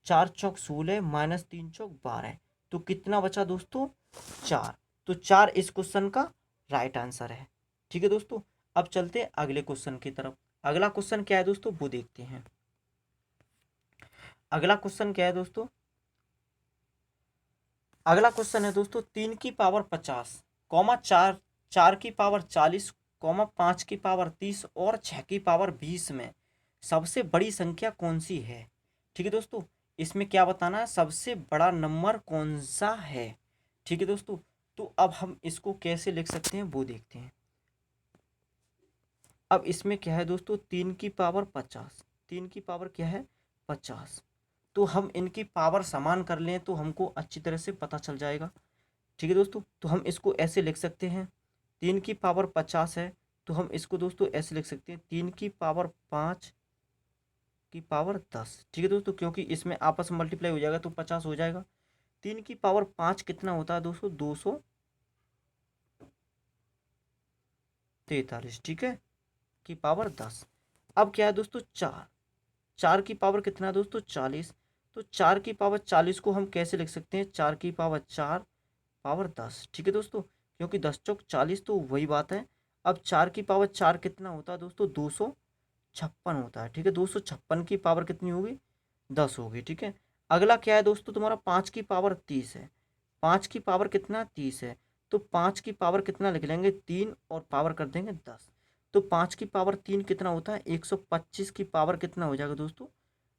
4 चौक 16 माइनस 3 चौक 12। तो कितना बचा दोस्तों, 4। तो 4 इस क्वेश्चन का राइट आंसर है। ठीक है दोस्तों, अब चलते हैं अगले क्वेश्चन की तरफ। अगला क्वेश्चन क्या है दोस्तों, वो देखते हैं। अगला क्वेश्चन क्या है दोस्तों, अगला क्वेश्चन है दोस्तों, 3 की पावर 50, कॉमा 4, 4 की पावर 40, कॉमा 5 की पावर 30 और 6 की पावर 20 में सबसे बड़ी संख्या कौन सी है। ठीक है दोस्तों, इसमें क्या बताना है, सबसे बड़ा नंबर कौन सा है। ठीक है दोस्तों, तो अब हम इसको कैसे लिख सकते हैं वो देखते हैं। अब इसमें क्या है दोस्तों, 3 की पावर 50, 3 की पावर क्या है, 50। तो हम इनकी पावर समान कर लें तो हमको अच्छी तरह से पता चल जाएगा। ठीक है दोस्तों, तो हम इसको ऐसे लिख सकते हैं, 3 की पावर 50 है तो हम इसको दोस्तों ऐसे लिख सकते हैं, 3 की पावर 5 की पावर 10। ठीक है दोस्तों, क्योंकि इसमें आपस में मल्टीप्लाई हो जाएगा तो 50 हो जाएगा। 3 की पावर 5 कितना होता है दोस्तों, 243। ठीक है, की पावर 10। अब क्या है दोस्तों, 4, 4 की पावर कितना है दोस्तों, 40। तो 4 की पावर 40 को हम कैसे लिख सकते हैं, 4 की पावर 4 पावर 10। ठीक है दोस्तों, क्योंकि 10 चौक 40 तो वही बात है। अब 4 की पावर 4 कितना होता है दोस्तों, 256 होता है। ठीक है, 256 की पावर कितनी होगी, 10 होगी। ठीक है, अगला क्या है दोस्तों, तुम्हारा 5 की पावर 30 है। 5 की पावर कितना, 30 है। तो 5 की पावर कितना लिख लेंगे, 3 और पावर कर देंगे 10। तो 5 की पावर 3 कितना होता है, 125 की पावर कितना हो जाएगा दोस्तों,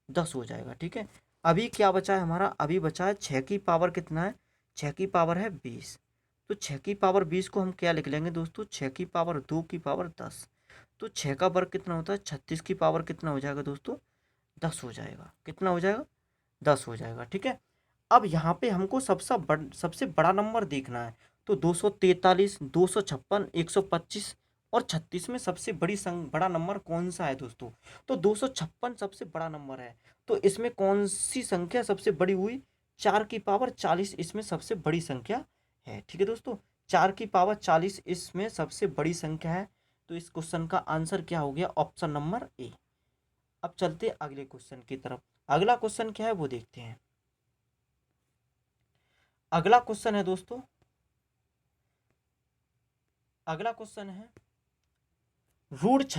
10 हो जाएगा। ठीक है, अभी क्या बचा है हमारा, अभी बचा है 6 की पावर कितना है, 6 की पावर है 20। तो 6 की पावर 20 को हम क्या लिख लेंगे दोस्तों, 6 की पावर 2 की पावर 10। तो 6 का वर्ग कितना होता है, 36 की पावर कितना हो जाएगा दोस्तों, 10 हो जाएगा। कितना हो जाएगा, 10 हो जाएगा। ठीक है, अब यहाँ पे हमको सबसे बड़ा नंबर देखना है। तो 243, 256, 125 और 36 में सबसे बड़ा नंबर कौन सा है दोस्तों, तो 256 सबसे बड़ा नंबर है। तो इसमें कौन सी संख्या सबसे बड़ी हुई, 4 की पावर 40 इसमें सबसे बड़ी संख्या है। ठीक है दोस्तों, 4 की पावर 40 इसमें सबसे बड़ी संख्या है। तो इस क्वेश्चन का आंसर क्या हो गया, ऑप्शन नंबर ए। अब चलते अगले क्वेश्चन की तरफ। अगला क्वेश्चन क्या है वो देखते हैं। अगला क्वेश्चन है दोस्तों, अगला क्वेश्चन है root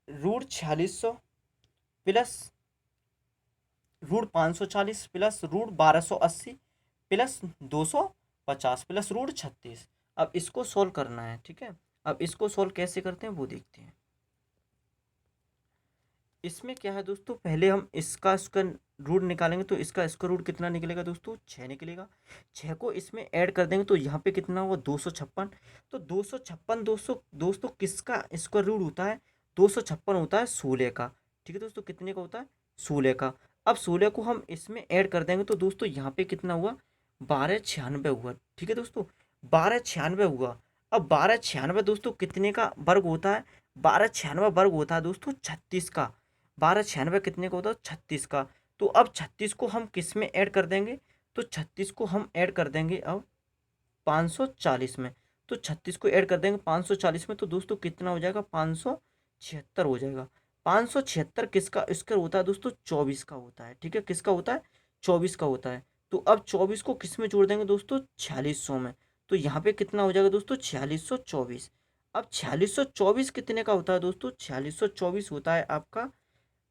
root 4600 plus root 540 plus root 1280 plus 250 plus root 36। अब इसको सोल्व करना है। ठीक है, अब इसको सोल्व कैसे करते हैं वो देखते हैं। इसमें क्या है दोस्तों, पहले हम इसका रूट निकालेंगे तो इसका स्क्वायर रूट कितना निकलेगा दोस्तों, 6 निकलेगा। 6 को इसमें ऐड कर देंगे तो यहाँ पे कितना हुआ, 256। तो 256 दोस्तों किसका स्क्वायर रूट होता है, 256 होता है 16 का। ठीक है दोस्तों, कितने का होता है, 16 का। अब 16 को हम इसमें ऐड कर देंगे तो दोस्तों यहाँ पे कितना हुआ, 1296 हुआ। ठीक है दोस्तों, 1296 हुआ। अब 1296 दोस्तों कितने का वर्ग होता है, 1296 वर्ग होता है दोस्तों 36 का। 1296 कितने का होता है, 36 का। तो अब 36 को हम किस में ऐड कर देंगे, तो 36 को हम ऐड कर देंगे अब 540 में। तो 36 को ऐड कर देंगे 540 में तो दोस्तों कितना हो जाएगा, 576 हो जाएगा। 576 किसका स्क्वायर होता है दोस्तों, 24 का होता है। ठीक है, किसका होता है, 24 का होता है। तो अब 24 को किस में जोड़ देंगे दोस्तों, 4600 में। तो यहाँ पे कितना हो जाएगा दोस्तों, 4624। अब 4624 कितने का होता है दोस्तों, 4624 होता है आपका,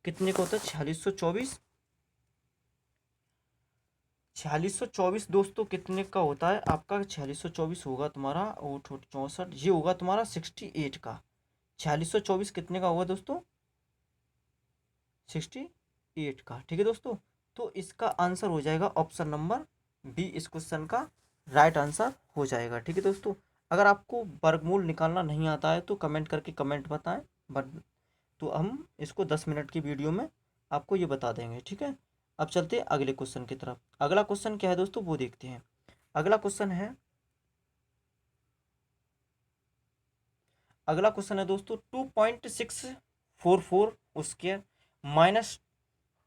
कितने का होता है, 4624। 4624 दोस्तों कितने का होता है आपका, 4624 होगा तुम्हारा, और 64 ये होगा तुम्हारा 68 का। 4624 कितने का होगा दोस्तों, 68 का। ठीक है दोस्तों, तो इसका आंसर हो जाएगा ऑप्शन नंबर बी, इस क्वेश्चन का राइट आंसर हो जाएगा। ठीक है दोस्तों, अगर आपको वर्गमूल निकालना नहीं आता है तो कमेंट करके कमेंट बताएं, बट तो हम इसको 10 मिनट की वीडियो में आपको ये बता देंगे। ठीक है, अब चलते हैं अगले क्वेश्चन की तरफ। अगला क्वेश्चन क्या है दोस्तों, वो देखते हैं। अगला क्वेश्चन है, अगला क्वेश्चन है दोस्तों 2.644 स्क्वायर माइनस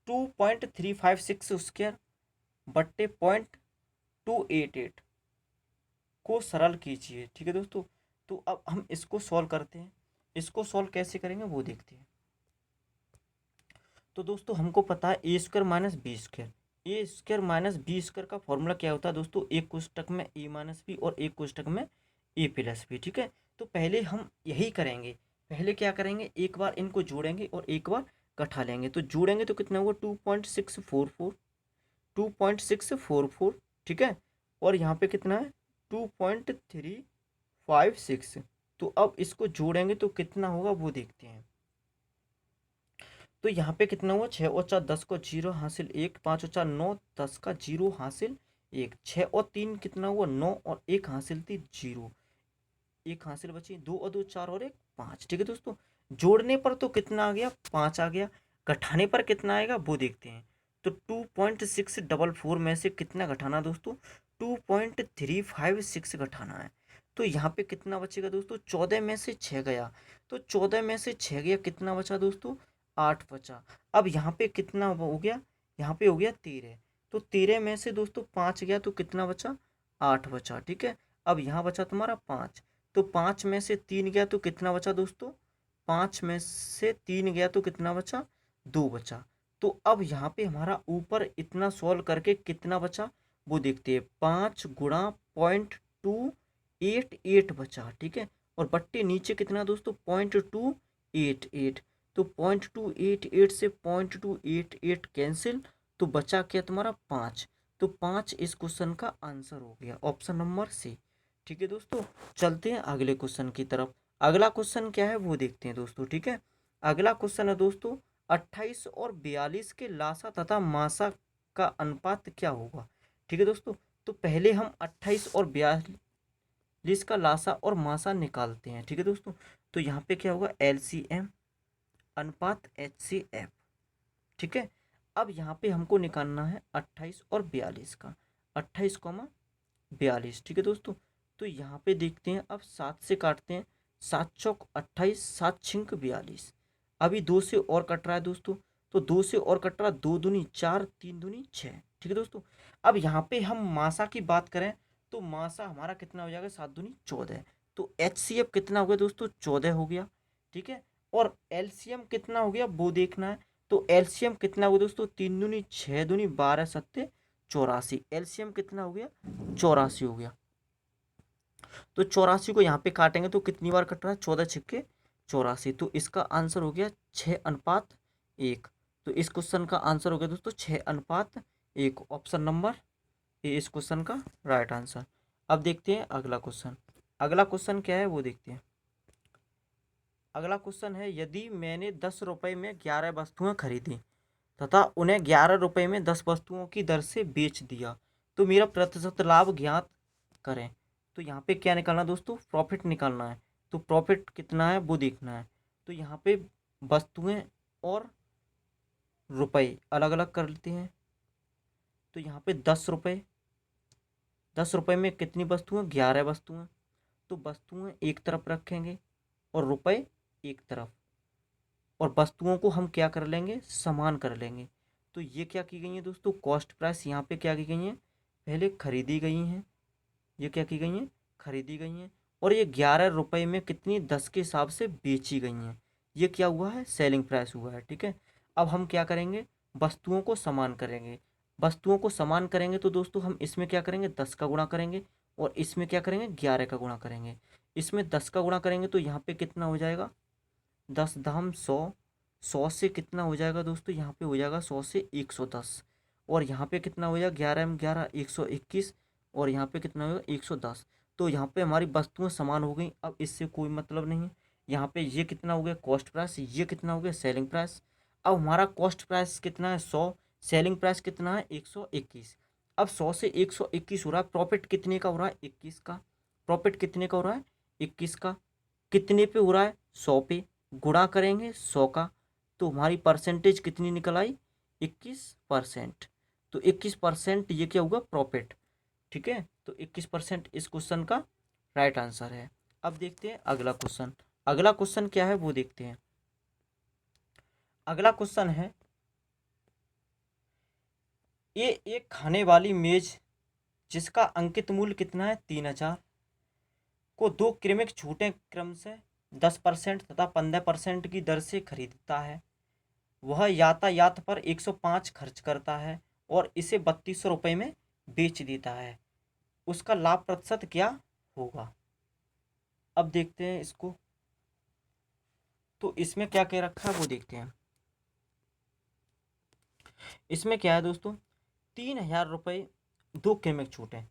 2.356 स्क्वायर बट्टे 0.288 को सरल कीजिए। ठीक है दोस्तों, तो अब हम इसको सॉल्व करते हैं। इसको सॉल्व कैसे करेंगे वो देखते हैं। तो दोस्तों हमको पता है ए स्क्वायर माइनस बी स्क्वायर, ए स्क्वायर माइनस बी स्क्वायर का फॉर्मूला क्या होता है दोस्तों, एक कोष्टक में ए माइनस बी और एक कोष्टक में ए प्लस बी। ठीक है, तो पहले हम यही करेंगे। पहले क्या करेंगे, एक बार इनको जोड़ेंगे और एक बार घटा लेंगे। तो जोड़ेंगे तो कितना हुआ, 2.644, 2.644। ठीक है, और यहाँ पे कितना है, 2.356। तो अब इसको जोड़ेंगे तो कितना होगा वो देखते हैं। तो यहाँ पे कितना हुआ, 6 और 4 10 को 0 हासिल 1, 5 और 4 9, 10 का 0 हासिल 1, 6 और 3 कितना हुआ, 9 और 1 हासिल थी 0, 1 हासिल बची, 2 और 2 4 और 1 5। ठीक है दोस्तों, जोड़ने पर तो कितना आ गया, 5 आ गया। घटाने पर कितना आएगा वो देखते हैं। तो 2.644 में से कितना घटाना दोस्तों, 2.356 घटाना है। तो यहाँ पे कितना बचेगा दोस्तों, 14 में से 6 गया। तो 14 में से 6 गया, कितना बचा दोस्तों, 8 बचा। अब यहाँ पे कितना हो गया, यहाँ पे हो गया 13। तो 13 में से दोस्तों 5 गया तो कितना बचा, 8 बचा। ठीक है, अब यहाँ बचा तुम्हारा 5। तो 5 में से 3 गया तो कितना बचा दोस्तों, 5 में से 3 गया तो कितना बचा, 2 बचा। तो अब यहाँ पे हमारा ऊपर इतना सॉल्व करके कितना बचा वो देखते हैं। 5 गुणा 0.288 बचा। ठीक है, और बट्टे नीचे कितना दोस्तों, 0.288। तो 0.288 से 0.288 कैंसिल, तो बचा क्या तुम्हारा 5। तो 5 इस क्वेश्चन का आंसर हो गया, ऑप्शन नंबर सी। ठीक है दोस्तों, चलते हैं अगले क्वेश्चन की तरफ। अगला क्वेश्चन क्या है वो देखते हैं दोस्तों। ठीक है, अगला क्वेश्चन है दोस्तों 28 और 42 के लासा तथा मासा का अनुपात क्या होगा। ठीक है दोस्तों, तो पहले हम 28 और 42 का लासा और मासा निकालते हैं। ठीक है दोस्तों, तो यहाँ पे क्या होगा, LCM अनुपात HCF। ठीक है, अब यहाँ पे हमको निकालना है 28 और 42 का, 28, 42। ठीक है दोस्तों, तो यहाँ पे देखते हैं, अब 7 से काटते हैं, 7 चौक 28, 7 छिंक 42। अभी 2 से और कट रहा है दोस्तों, तो 2 से और कट रहा, 2 दूनी 4, 3 दूनी 6। ठीक है दोस्तों, अब यहाँ पे हम मासा की बात करें तो मासा हमारा कितना हो जाएगा, 7 दूनी 14। तो HCF कितना हो गया दोस्तों, 14 हो गया। ठीक है, और LCM कितना हो गया वो देखना है। तो LCM कितना होगा दोस्तों, 3 दूनी 6 दूनी 12 सत्ते 84। LCM कितना हो गया, 84 हो गया। तो 84 को यहाँ पे काटेंगे तो कितनी बार कट रहा है, 14 छिक्के 84। तो इसका आंसर हो गया 6:1। तो इस क्वेश्चन का आंसर हो गया दोस्तों 6:1, ऑप्शन नंबर ए इस क्वेश्चन का राइट आंसर। अब देखते हैं अगला क्वेश्चन। अगला क्वेश्चन क्या है वो देखते हैं। अगला क्वेश्चन है, यदि मैंने 10 रुपये में 11 वस्तुएं खरीदी तथा उन्हें 11 रुपये में 10 वस्तुओं की दर से बेच दिया, तो मेरा प्रतिशत लाभ ज्ञात करें। तो यहाँ पे क्या निकालना है दोस्तों, प्रॉफिट निकालना है। तो प्रॉफिट कितना है वो देखना है। तो यहाँ पे वस्तुएं और रुपए अलग अलग कर लेते हैं। तो यहाँ पे 10 रुपये, 10 रुपये में कितनी वस्तुएं, 11 वस्तुएं। तो वस्तुएं एक तरफ रखेंगे और रुपए एक तरफ, और वस्तुओं को हम क्या कर लेंगे, समान कर लेंगे। तो ये क्या की गई है दोस्तों, कॉस्ट प्राइस यहाँ पे क्या की गई है, पहले खरीदी गई हैं। ये क्या की गई हैं, खरीदी गई हैं। और ये 11 रुपये में कितनी, 10 के हिसाब से बेची गई हैं। ये क्या हुआ है, सेलिंग प्राइस हुआ है। ठीक है, अब हम क्या करेंगे, वस्तुओं को समान करेंगे। वस्तुओं को समान करेंगे तो दोस्तों हम इसमें क्या करेंगे, 10 का गुणा करेंगे, और इसमें क्या करेंगे, 11 का गुणा करेंगे। इसमें 10 का गुणा करेंगे तो यहाँ पे कितना हो जाएगा, 10 धाम 100, 100 से कितना हो जाएगा दोस्तों, यहाँ पे हो जाएगा 100 से 110, और यहाँ पे कितना हो जाएगा, 11 में 11 121, और यहाँ पे कितना होगा 110। तो यहाँ पे हमारी वस्तुएं समान हो गई। अब इससे कोई मतलब नहीं है। यहाँ पे ये कितना हो गया, कॉस्ट प्राइस, ये कितना हो गया, सेलिंग प्राइस। अब हमारा कॉस्ट प्राइस कितना है, 100, सेलिंग प्राइस कितना है, 121। अब 100 से 121 हो रहा है, प्रॉफिट कितने का हो रहा है, 21 का। प्रॉफिट कितने का हो रहा है, 21 का। कितने पे हो रहा है, 100 पे। गुणा करेंगे 100 का, तो हमारी परसेंटेज कितनी निकल आई, 21%। तो 21% ये क्या होगा, प्रॉफिट। ठीक है, तो 21% इस क्वेश्चन का राइट आंसर है। अब देखते हैं अगला क्वेश्चन। अगला क्वेश्चन क्या है वो देखते हैं। अगला क्वेश्चन है, ये एक खाने वाली मेज जिसका अंकित मूल्य कितना है, 3000, को दो क्रमिक छूटें क्रम से 10% तथा 15% की दर से खरीदता है। वह यातायात पर 105 खर्च करता है और इसे 3200 रुपये में बेच देता है। उसका लाभ प्रतिशत क्या होगा। अब देखते हैं इसको। तो इसमें क्या कह रखा है वो देखते हैं। इसमें क्या है दोस्तों, 3000 रुपये, दो क्रमिक छूटें।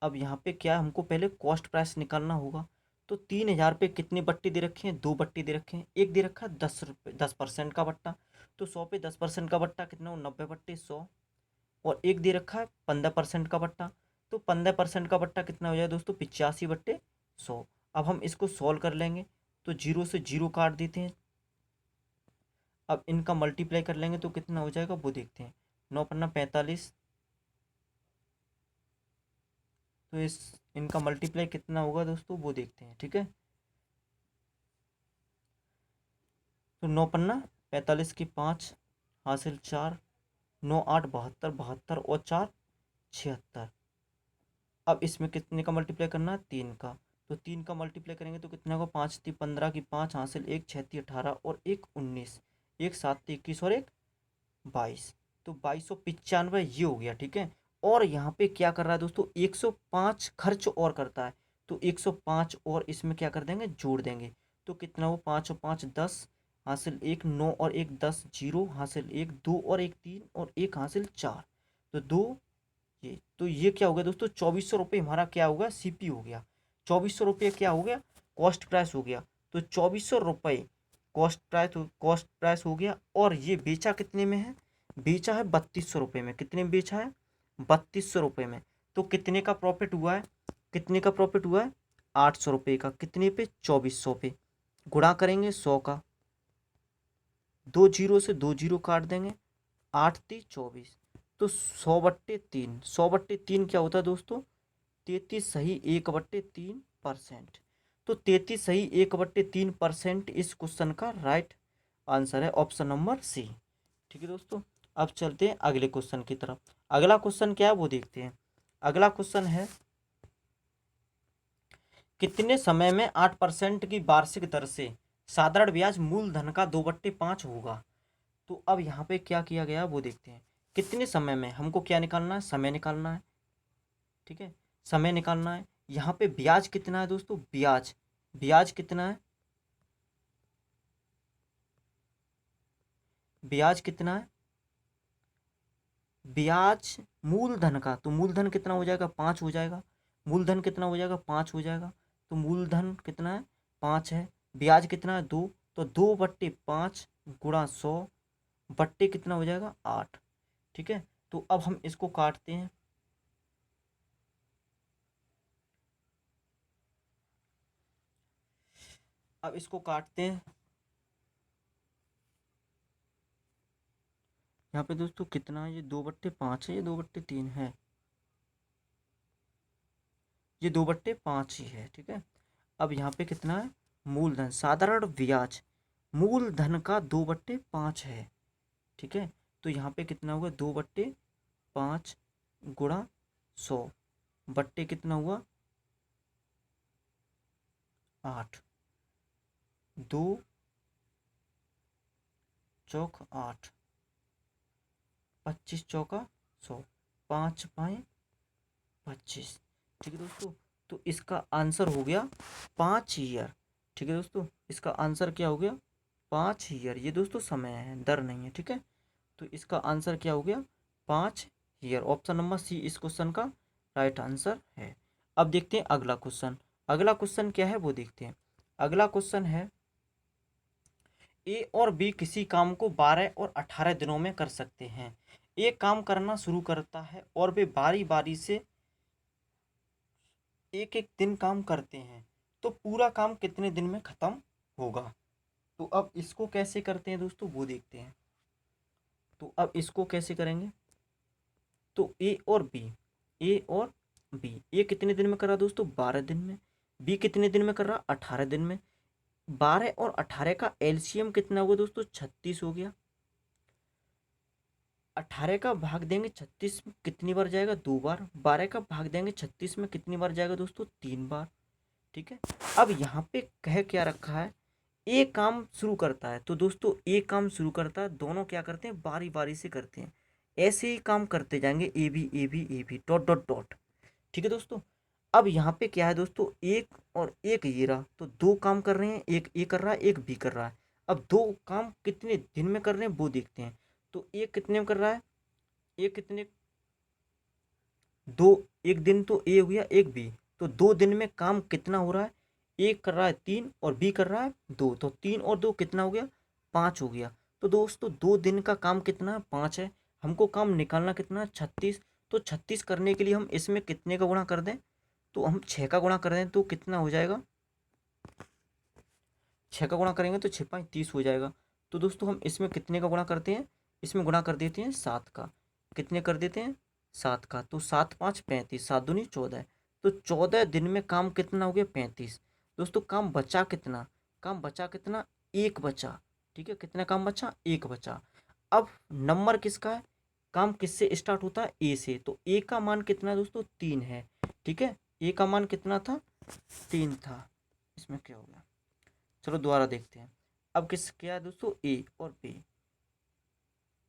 अब यहाँ पे क्या है, हमको पहले कॉस्ट प्राइस निकालना होगा। तो 3000 पे कितनी बट्टी दे रखी है, दो बट्टी दे रखे हैं। एक दे रखा है 10 रुपये, 10% का बट्टा। तो 100 पे 10% का बट्टा कितना हो, 90 बट्टे 100। और एक दे रखा है 15% का बट्टा। तो 15% का बट्टा कितना हो जाए दोस्तों, 85/100। अब हम इसको सॉल्व कर लेंगे। तो जीरो से जीरो काट देते हैं। अब इनका मल्टीप्लाई कर लेंगे तो कितना हो जाएगा वो देखते हैं। 9×5 = 45। तो इस इनका मल्टीप्लाई कितना होगा दोस्तों वो देखते हैं। ठीक है, तो 9×45 की 5 हासिल 4, 9×8 72, 72 और 4 76। अब इसमें कितने का मल्टीप्लाई करना है, 3 का। तो 3 का मल्टीप्लाई करेंगे तो कितना होगा, 5×3 = 15 की 5 हासिल 1 6×3 18 और 1 19, 1 7 21 और 1 22। तो 2295 ये हो गया। ठीक है, और यहाँ पे क्या कर रहा है दोस्तों, 105 खर्च और करता है। तो 105 और इसमें क्या कर देंगे, जोड़ देंगे। तो कितना हो, 5 और 5 10 हासिल 1 9 और 1 10 0 हासिल 1 2 और 1 3 और 1 हासिल 4। तो 2 ये, तो ये क्या हो गया दोस्तों, 2400 रुपये हमारा क्या होगा, सीपी हो गया। 2400 रुपये क्या हो गया, कॉस्ट प्राइस हो गया। तो 2400 रुपये कॉस्ट प्राइस हो गया। और ये बेचा कितने में है, बेचा है 3200 रुपये में। कितने में बेचा है, 3200 रुपये में। तो कितने का प्रॉफिट हुआ है, कितने का प्रॉफिट हुआ है, 800 रुपये का। कितने पे, 2400 पे। गुणा करेंगे 100 का, दो जीरो से दो जीरो काट देंगे, 8×3 = 24। तो 100/3, 100/3 क्या होता है दोस्तों, 33 सही 1/3%। तो 33 सही 1/3% इस क्वेश्चन का राइट आंसर है, ऑप्शन नंबर सी। ठीक है दोस्तों, अब चलते हैं अगले क्वेश्चन की तरफ। अगला क्वेश्चन क्या है वो देखते हैं। अगला क्वेश्चन है, कितने समय में 8% की वार्षिक दर से साधारण ब्याज मूलधन का 2/5 होगा। तो अब यहाँ पे क्या किया गया वो देखते हैं। कितने समय में, हमको क्या निकालना है, समय निकालना है। ठीक है, समय निकालना है। यहाँ पे ब्याज कितना है दोस्तों, ब्याज, ब्याज कितना है, ब्याज कितना है, ब्याज मूलधन का। तो मूलधन कितना हो जाएगा, 5 हो जाएगा। मूलधन कितना हो जाएगा, 5 हो जाएगा। तो मूलधन कितना है, 5 है। ब्याज कितना है, 2। तो 2/5 × 100 बट्टे कितना हो जाएगा 8। ठीक है, तो अब हम इसको काटते हैं। अब इसको काटते हैं। यहाँ पे दोस्तों कितना है, ये 2/5 है, ये 2/3 है, ये 2/5 ही है। ठीक है, अब यहाँ पे कितना है, मूलधन साधारण ब्याज मूलधन का 2/5 है। ठीक है, तो यहाँ पे कितना हुआ, 2/5 गुणा 100 बट्टे कितना हुआ 8, 2 चौक 8, 25 चौका 100, 5×5 = 25। ठीक है दोस्तों, तो इसका आंसर हो गया 5 ईयर। ठीक है दोस्तों, इसका आंसर क्या हो गया 5 ईयर। ये दोस्तों समय है, दर नहीं है। ठीक है, तो इसका आंसर क्या हो गया 5 ईयर। ऑप्शन नंबर सी इस क्वेश्चन का राइट आंसर है। अब देखते हैं अगला क्वेश्चन। अगला क्वेश्चन क्या है वो देखते हैं। अगला क्वेश्चन है, ए और बी किसी काम को 12 और 18 दिनों में कर सकते हैं। ए काम करना शुरू करता है और वे बारी बारी से एक एक दिन काम करते हैं, तो पूरा काम कितने दिन में खत्म होगा। तो अब इसको कैसे करते हैं दोस्तों वो देखते हैं। तो अब इसको कैसे करेंगे, तो ए और बी, ए कितने दिन में कर रहा दोस्तों 12 दिन में, बी कितने दिन में कर रहा 18 दिन में। 12 और 18 का एलसीएम कितना होगा दोस्तों 36 हो गया। 18 का भाग देंगे 36 में कितनी बार जाएगा 2 बार। 12 का भाग देंगे 36 में कितनी बार जाएगा दोस्तों 3 बार। ठीक है, अब यहाँ पे कह क्या रखा है, ए काम शुरू करता है, तो दोस्तों ए काम शुरू करता है, दोनों क्या करते हैं बारी बारी से करते हैं, ऐसे ही काम करते जाएंगे, A B dot dot dot. ठीक है दोस्तों, अब यहाँ पे क्या है दोस्तों, एक और एक ये रहा, तो दो काम कर रहे हैं, एक ए कर रहा है एक बी कर रहा है। अब दो काम कितने दिन में कर रहे हैं वो देखते हैं। तो एक कितने में कर रहा है, एक कितने, दो, एक दिन तो ए हो गया एक बी, तो 2 दिन में काम कितना हो रहा है, एक कर रहा है 3 और बी कर रहा है 2, तो 3 और 2 कितना हो गया 5 हो गया। तो दोस्तों 2 दिन का काम कितना है 5 है, हमको काम निकालना कितना है 36। तो 36 करने के लिए हम इसमें कितने का गुणा कर दें, तो हम 6 का गुणा कर दें तो कितना हो जाएगा, 6 का गुणा करेंगे तो 6×5 = 30 हो जाएगा। तो दोस्तों हम इसमें कितने का गुणा करते हैं, इसमें गुणा कर देते हैं 7 का, कितने कर देते हैं 7 का, तो 7×5 = 35, 7×2 = 14। तो 14 दिन में काम कितना हो गया 35। दोस्तों काम बचा कितना, काम बचा कितना, एक बचा। ठीक है, कितना काम बचा, एक बचा। अब नंबर किसका है, काम किससे स्टार्ट होता है, ए से, तो ए का मान कितना है दोस्तों 3 है। ठीक है, ए का मान कितना था 3 था। इसमें क्या हो गया, चलो दोबारा देखते हैं। अब किस क्या है दोस्तों, ए और बी,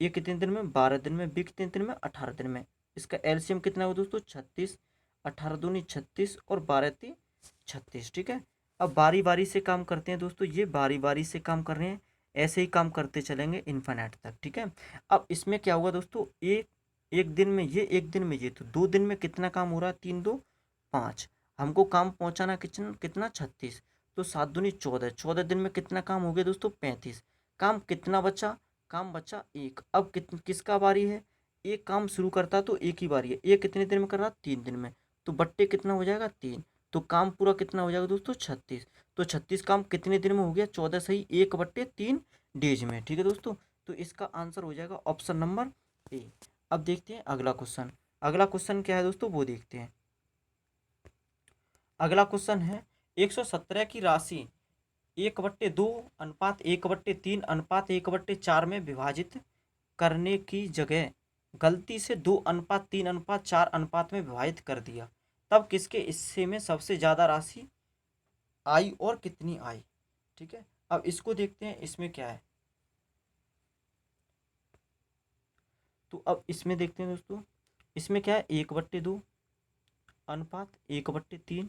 ए कितने दिन में 12 दिन में, बी कितने दिन में 18 दिन में। इसका एलसीएम कितना हुआ दोस्तों 36, 18×2 = 36 और 12×3 = 36। ठीक है, अब बारी बारी से काम करते हैं दोस्तों, ये बारी बारी से काम कर रहे हैं, ऐसे ही काम करते चलेंगे इन्फिनिट तक। ठीक है, अब इसमें क्या हुआ दोस्तों, एक एक दिन में ये एक दिन में ये, तो 2 दिन में कितना काम हो रहा है 3×2 = 5, हमको काम पहुंचाना कितना कितना 36, तो 7×2 = 14, 14 दिन में कितना काम हो गया दोस्तों 35। काम कितना बचा, काम बचा एक। अब किसका बारी है, एक काम शुरू करता तो एक ही बारी है, एक कितने दिन में कर रहा 3 दिन में, तो बट्टे कितना हो जाएगा 3, तो काम पूरा कितना हो जाएगा दोस्तों 36। तो 36 काम कितने दिन में हो गया 14 सही 1/3 डेज में। ठीक है दोस्तों, तो इसका आंसर हो जाएगा ऑप्शन नंबर ए। अब देखते हैं अगला क्वेश्चन। अगला क्वेश्चन क्या है दोस्तों वो देखते हैं। अगला क्वेश्चन है, 117 की राशि 1/2 = 1/3 / 1/4 करने की जगह गलती से 2:3:4 अनुपात में विभाजित कर दिया, तब किसके हिस्से में सबसे ज़्यादा राशि आई और कितनी आई। ठीक है, अब इसको देखते हैं, इसमें क्या है। तो अब इसमें देखते हैं दोस्तों, इसमें क्या है 1/2 अनुपात 1/3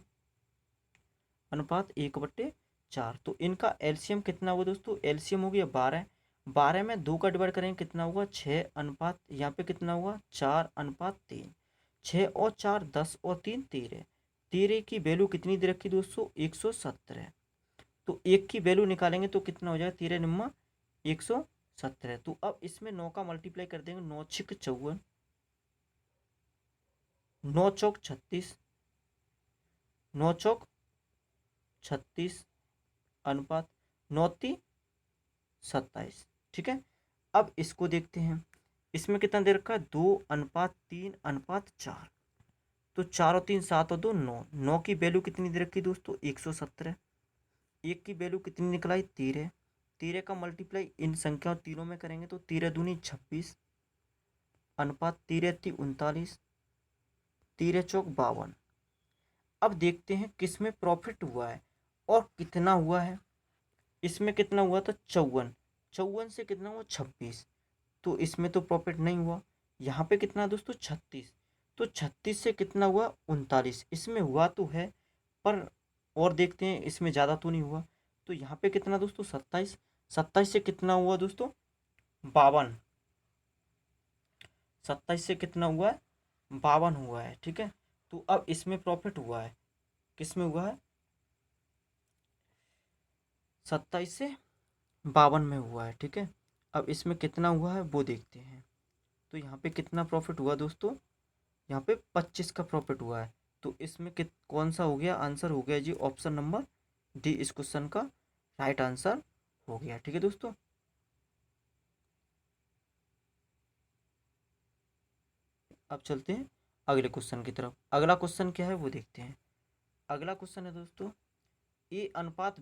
अनुपात 1/4, तो इनका एलसीएम कितना होगा दोस्तों, एलसीएम हो गया 12। 12 में 2 का डिवाइड करेंगे कितना हुआ 6 अनुपात, यहाँ पे कितना हुआ 4:3, 6 और 4 10 और 3 13, 13 की वैल्यू कितनी दे रखी दोस्तों 117। तो एक की वैल्यू निकालेंगे तो कितना हो जाएगा 13×9 = 117। 17। तो अब इसमें 9 का मल्टीप्लाई कर देंगे, 9 छिक 54, 9 चौक 36, 9 चौक 36 अनुपात 9 × 27। ठीक है, अब इसको देखते हैं, इसमें कितना दे रखा है 2:3:4। तो 4 और 3 7 और 2 9, 9 की वैल्यू कितनी दे रखी दोस्तों 117। 1 की वैल्यू कितनी निकलाई 13। 13 का मल्टीप्लाई इन संख्याओं तीनों में करेंगे तो 13 दूनी 26 अनुपात 13 × 39, 13 चौक 52। अब देखते हैं किस में प्रॉफिट हुआ है और कितना हुआ है। इसमें कितना हुआ था 54, 54 से कितना हुआ 26, तो इसमें तो प्रॉफिट नहीं हुआ। यहाँ पे कितना है दोस्तों 36, तो 36 से कितना हुआ 39, इसमें हुआ तो है पर और देखते हैं इसमें ज़्यादा तो नहीं हुआ। तो यहाँ पे कितना दोस्तों 27, 27 से कितना हुआ दोस्तों 52, 27 से कितना हुआ है 52 हुआ है। ठीक है, तो अब इसमें प्रॉफिट हुआ है, किस में हुआ है 27 से 52 में हुआ है। ठीक है, अब इसमें कितना हुआ है वो देखते हैं। तो यहाँ पे कितना प्रॉफिट हुआ दोस्तों, यहाँ पे 25 का प्रॉफिट हुआ है। तो इसमें कौन सा हो गया आंसर, हो गया जी ऑप्शन नंबर डी, इस क्वेश्चन का राइट आंसर हो गया। ठीक है दोस्तों, अब चलते हैं अगले क्वेश्चन की तरफ। अगला क्वेश्चन क्या है वो देखते हैं। अगला क्वेश्चन है दोस्तों ए अनुपात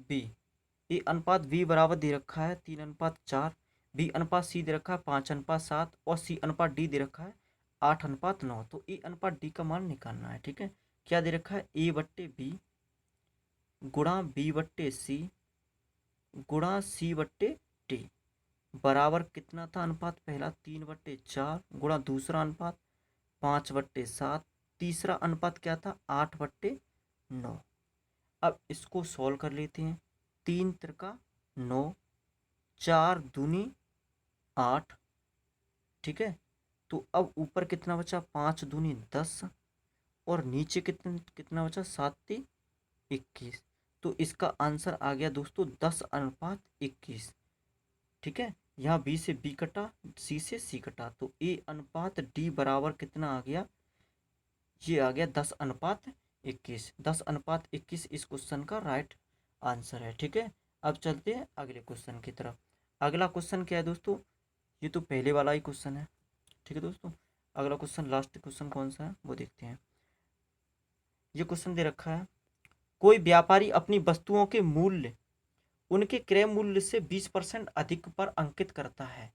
बी बराबर दे रखा है 3:4, बी अनुपात सी दे रखा है 5:7 और सी अनुपात डी दे रखा है 8:9। तो ए अनुपात डी का मान निकालना है। ठीक है, क्या दे रखा है ए बट्टे बी गुणा बी बट्टे सी गुणा सी बट्टे डी बराबर कितना था अनुपात पहला 3/4 गुणा दूसरा अनुपात 5/7, तीसरा अनुपात क्या था 8/9। अब इसको सॉल्व कर लेते हैं। 3 त्रिका 9, 4 दूनी 8। ठीक है, तो अब ऊपर कितना बचा 5 दूनी 10 और नीचे कितना कितना बचा 7×3=21। तो इसका आंसर आ गया दोस्तों 10:21। ठीक है, यहाँ बी से बी कटा, सी से सी कटा, तो ए अनुपात डी बराबर कितना आ गया, ये आ गया 10:21। 10:21 इस क्वेश्चन का राइट आंसर है। ठीक है, अब चलते हैं अगले क्वेश्चन की तरफ। अगला क्वेश्चन क्या है दोस्तों, ये तो पहले वाला ही क्वेश्चन है। ठीक है दोस्तों, अगला क्वेश्चन लास्ट क्वेश्चन कौन सा है वो देखते हैं। ये क्वेश्चन दे रखा है कोई व्यापारी अपनी वस्तुओं के मूल्य उनके क्रय मूल्य से 20% अधिक पर अंकित करता है,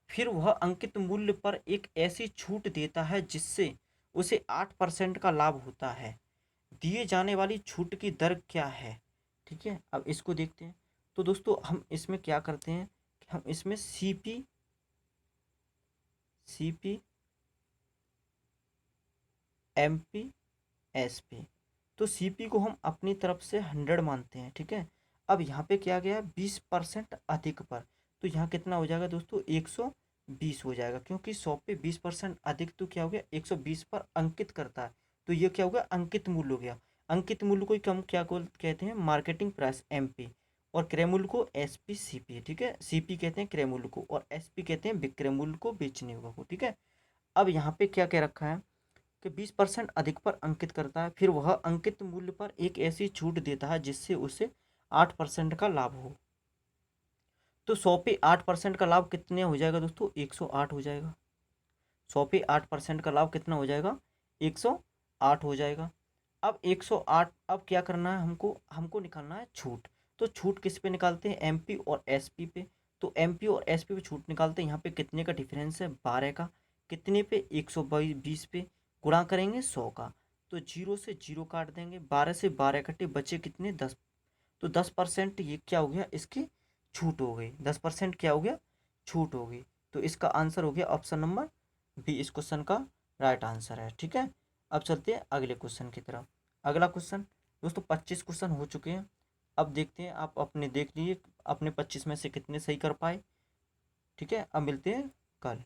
फिर वह अंकित मूल्य पर एक ऐसी छूट देता है जिससे उसे 8% का लाभ होता है। दिए जाने वाली छूट की दर क्या है। ठीक है, अब इसको देखते हैं। तो दोस्तों हम इसमें क्या करते हैं कि हम इसमें सीपी एमपी एसपी, तो सीपी को हम अपनी तरफ से 100 मानते हैं। ठीक है, अब यहाँ पे क्या गया 20% अधिक पर, तो यहाँ कितना हो जाएगा दोस्तों 120 हो जाएगा, क्योंकि 100 पे 20% अधिक तो क्या हो गया 120 पर अंकित करता है, तो ये क्या हो गया अंकित मूल्य हो गया। अंकित मूल्य को हम क्या कहते हैं मार्केटिंग प्राइस एमपी, और क्रय मूल्य को एसपी सीपी। ठीक है, सीपी कहते हैं क्रय मूल्य को और एसपी कहते हैं विक्रय मूल्य को बेचने को। ठीक है, अब यहाँ पे क्या कह रखा है कि 20% अधिक पर अंकित करता है, फिर वह अंकित मूल्य पर एक ऐसी छूट देता है जिससे उसे 8% का लाभ हो। तो 100 पे 8% का लाभ कितने हो जाएगा दोस्तों 108 हो जाएगा। 100 पे 8% का लाभ कितना हो जाएगा 108 हो जाएगा। अब 108, अब क्या करना है हमको निकालना है छूट। तो छूट किस पे निकालते हैं एमपी और एसपी पे। तो एमपी और एसपी पे छूट निकालते हैं। यहाँ पे कितने का डिफरेंस है 12 का, कितने पे 120 पे गुणा करेंगे 100 का, तो 0 से 0 काट देंगे, 12 से 12 कटे बचे कितने 10, तो 10% ये क्या हो गया इसकी छूट हो गई। 10% क्या हो गया छूट हो गई। तो इसका आंसर हो गया ऑप्शन नंबर बी, इस क्वेश्चन का राइट आंसर है। ठीक है, अब चलते हैं अगले क्वेश्चन की तरफ। अगला क्वेश्चन दोस्तों 25 क्वेश्चन हो चुके हैं। अब देखते हैं आप अपने देख लीजिए अपने 25 में से कितने सही कर पाए। ठीक है, अब मिलते हैं कल।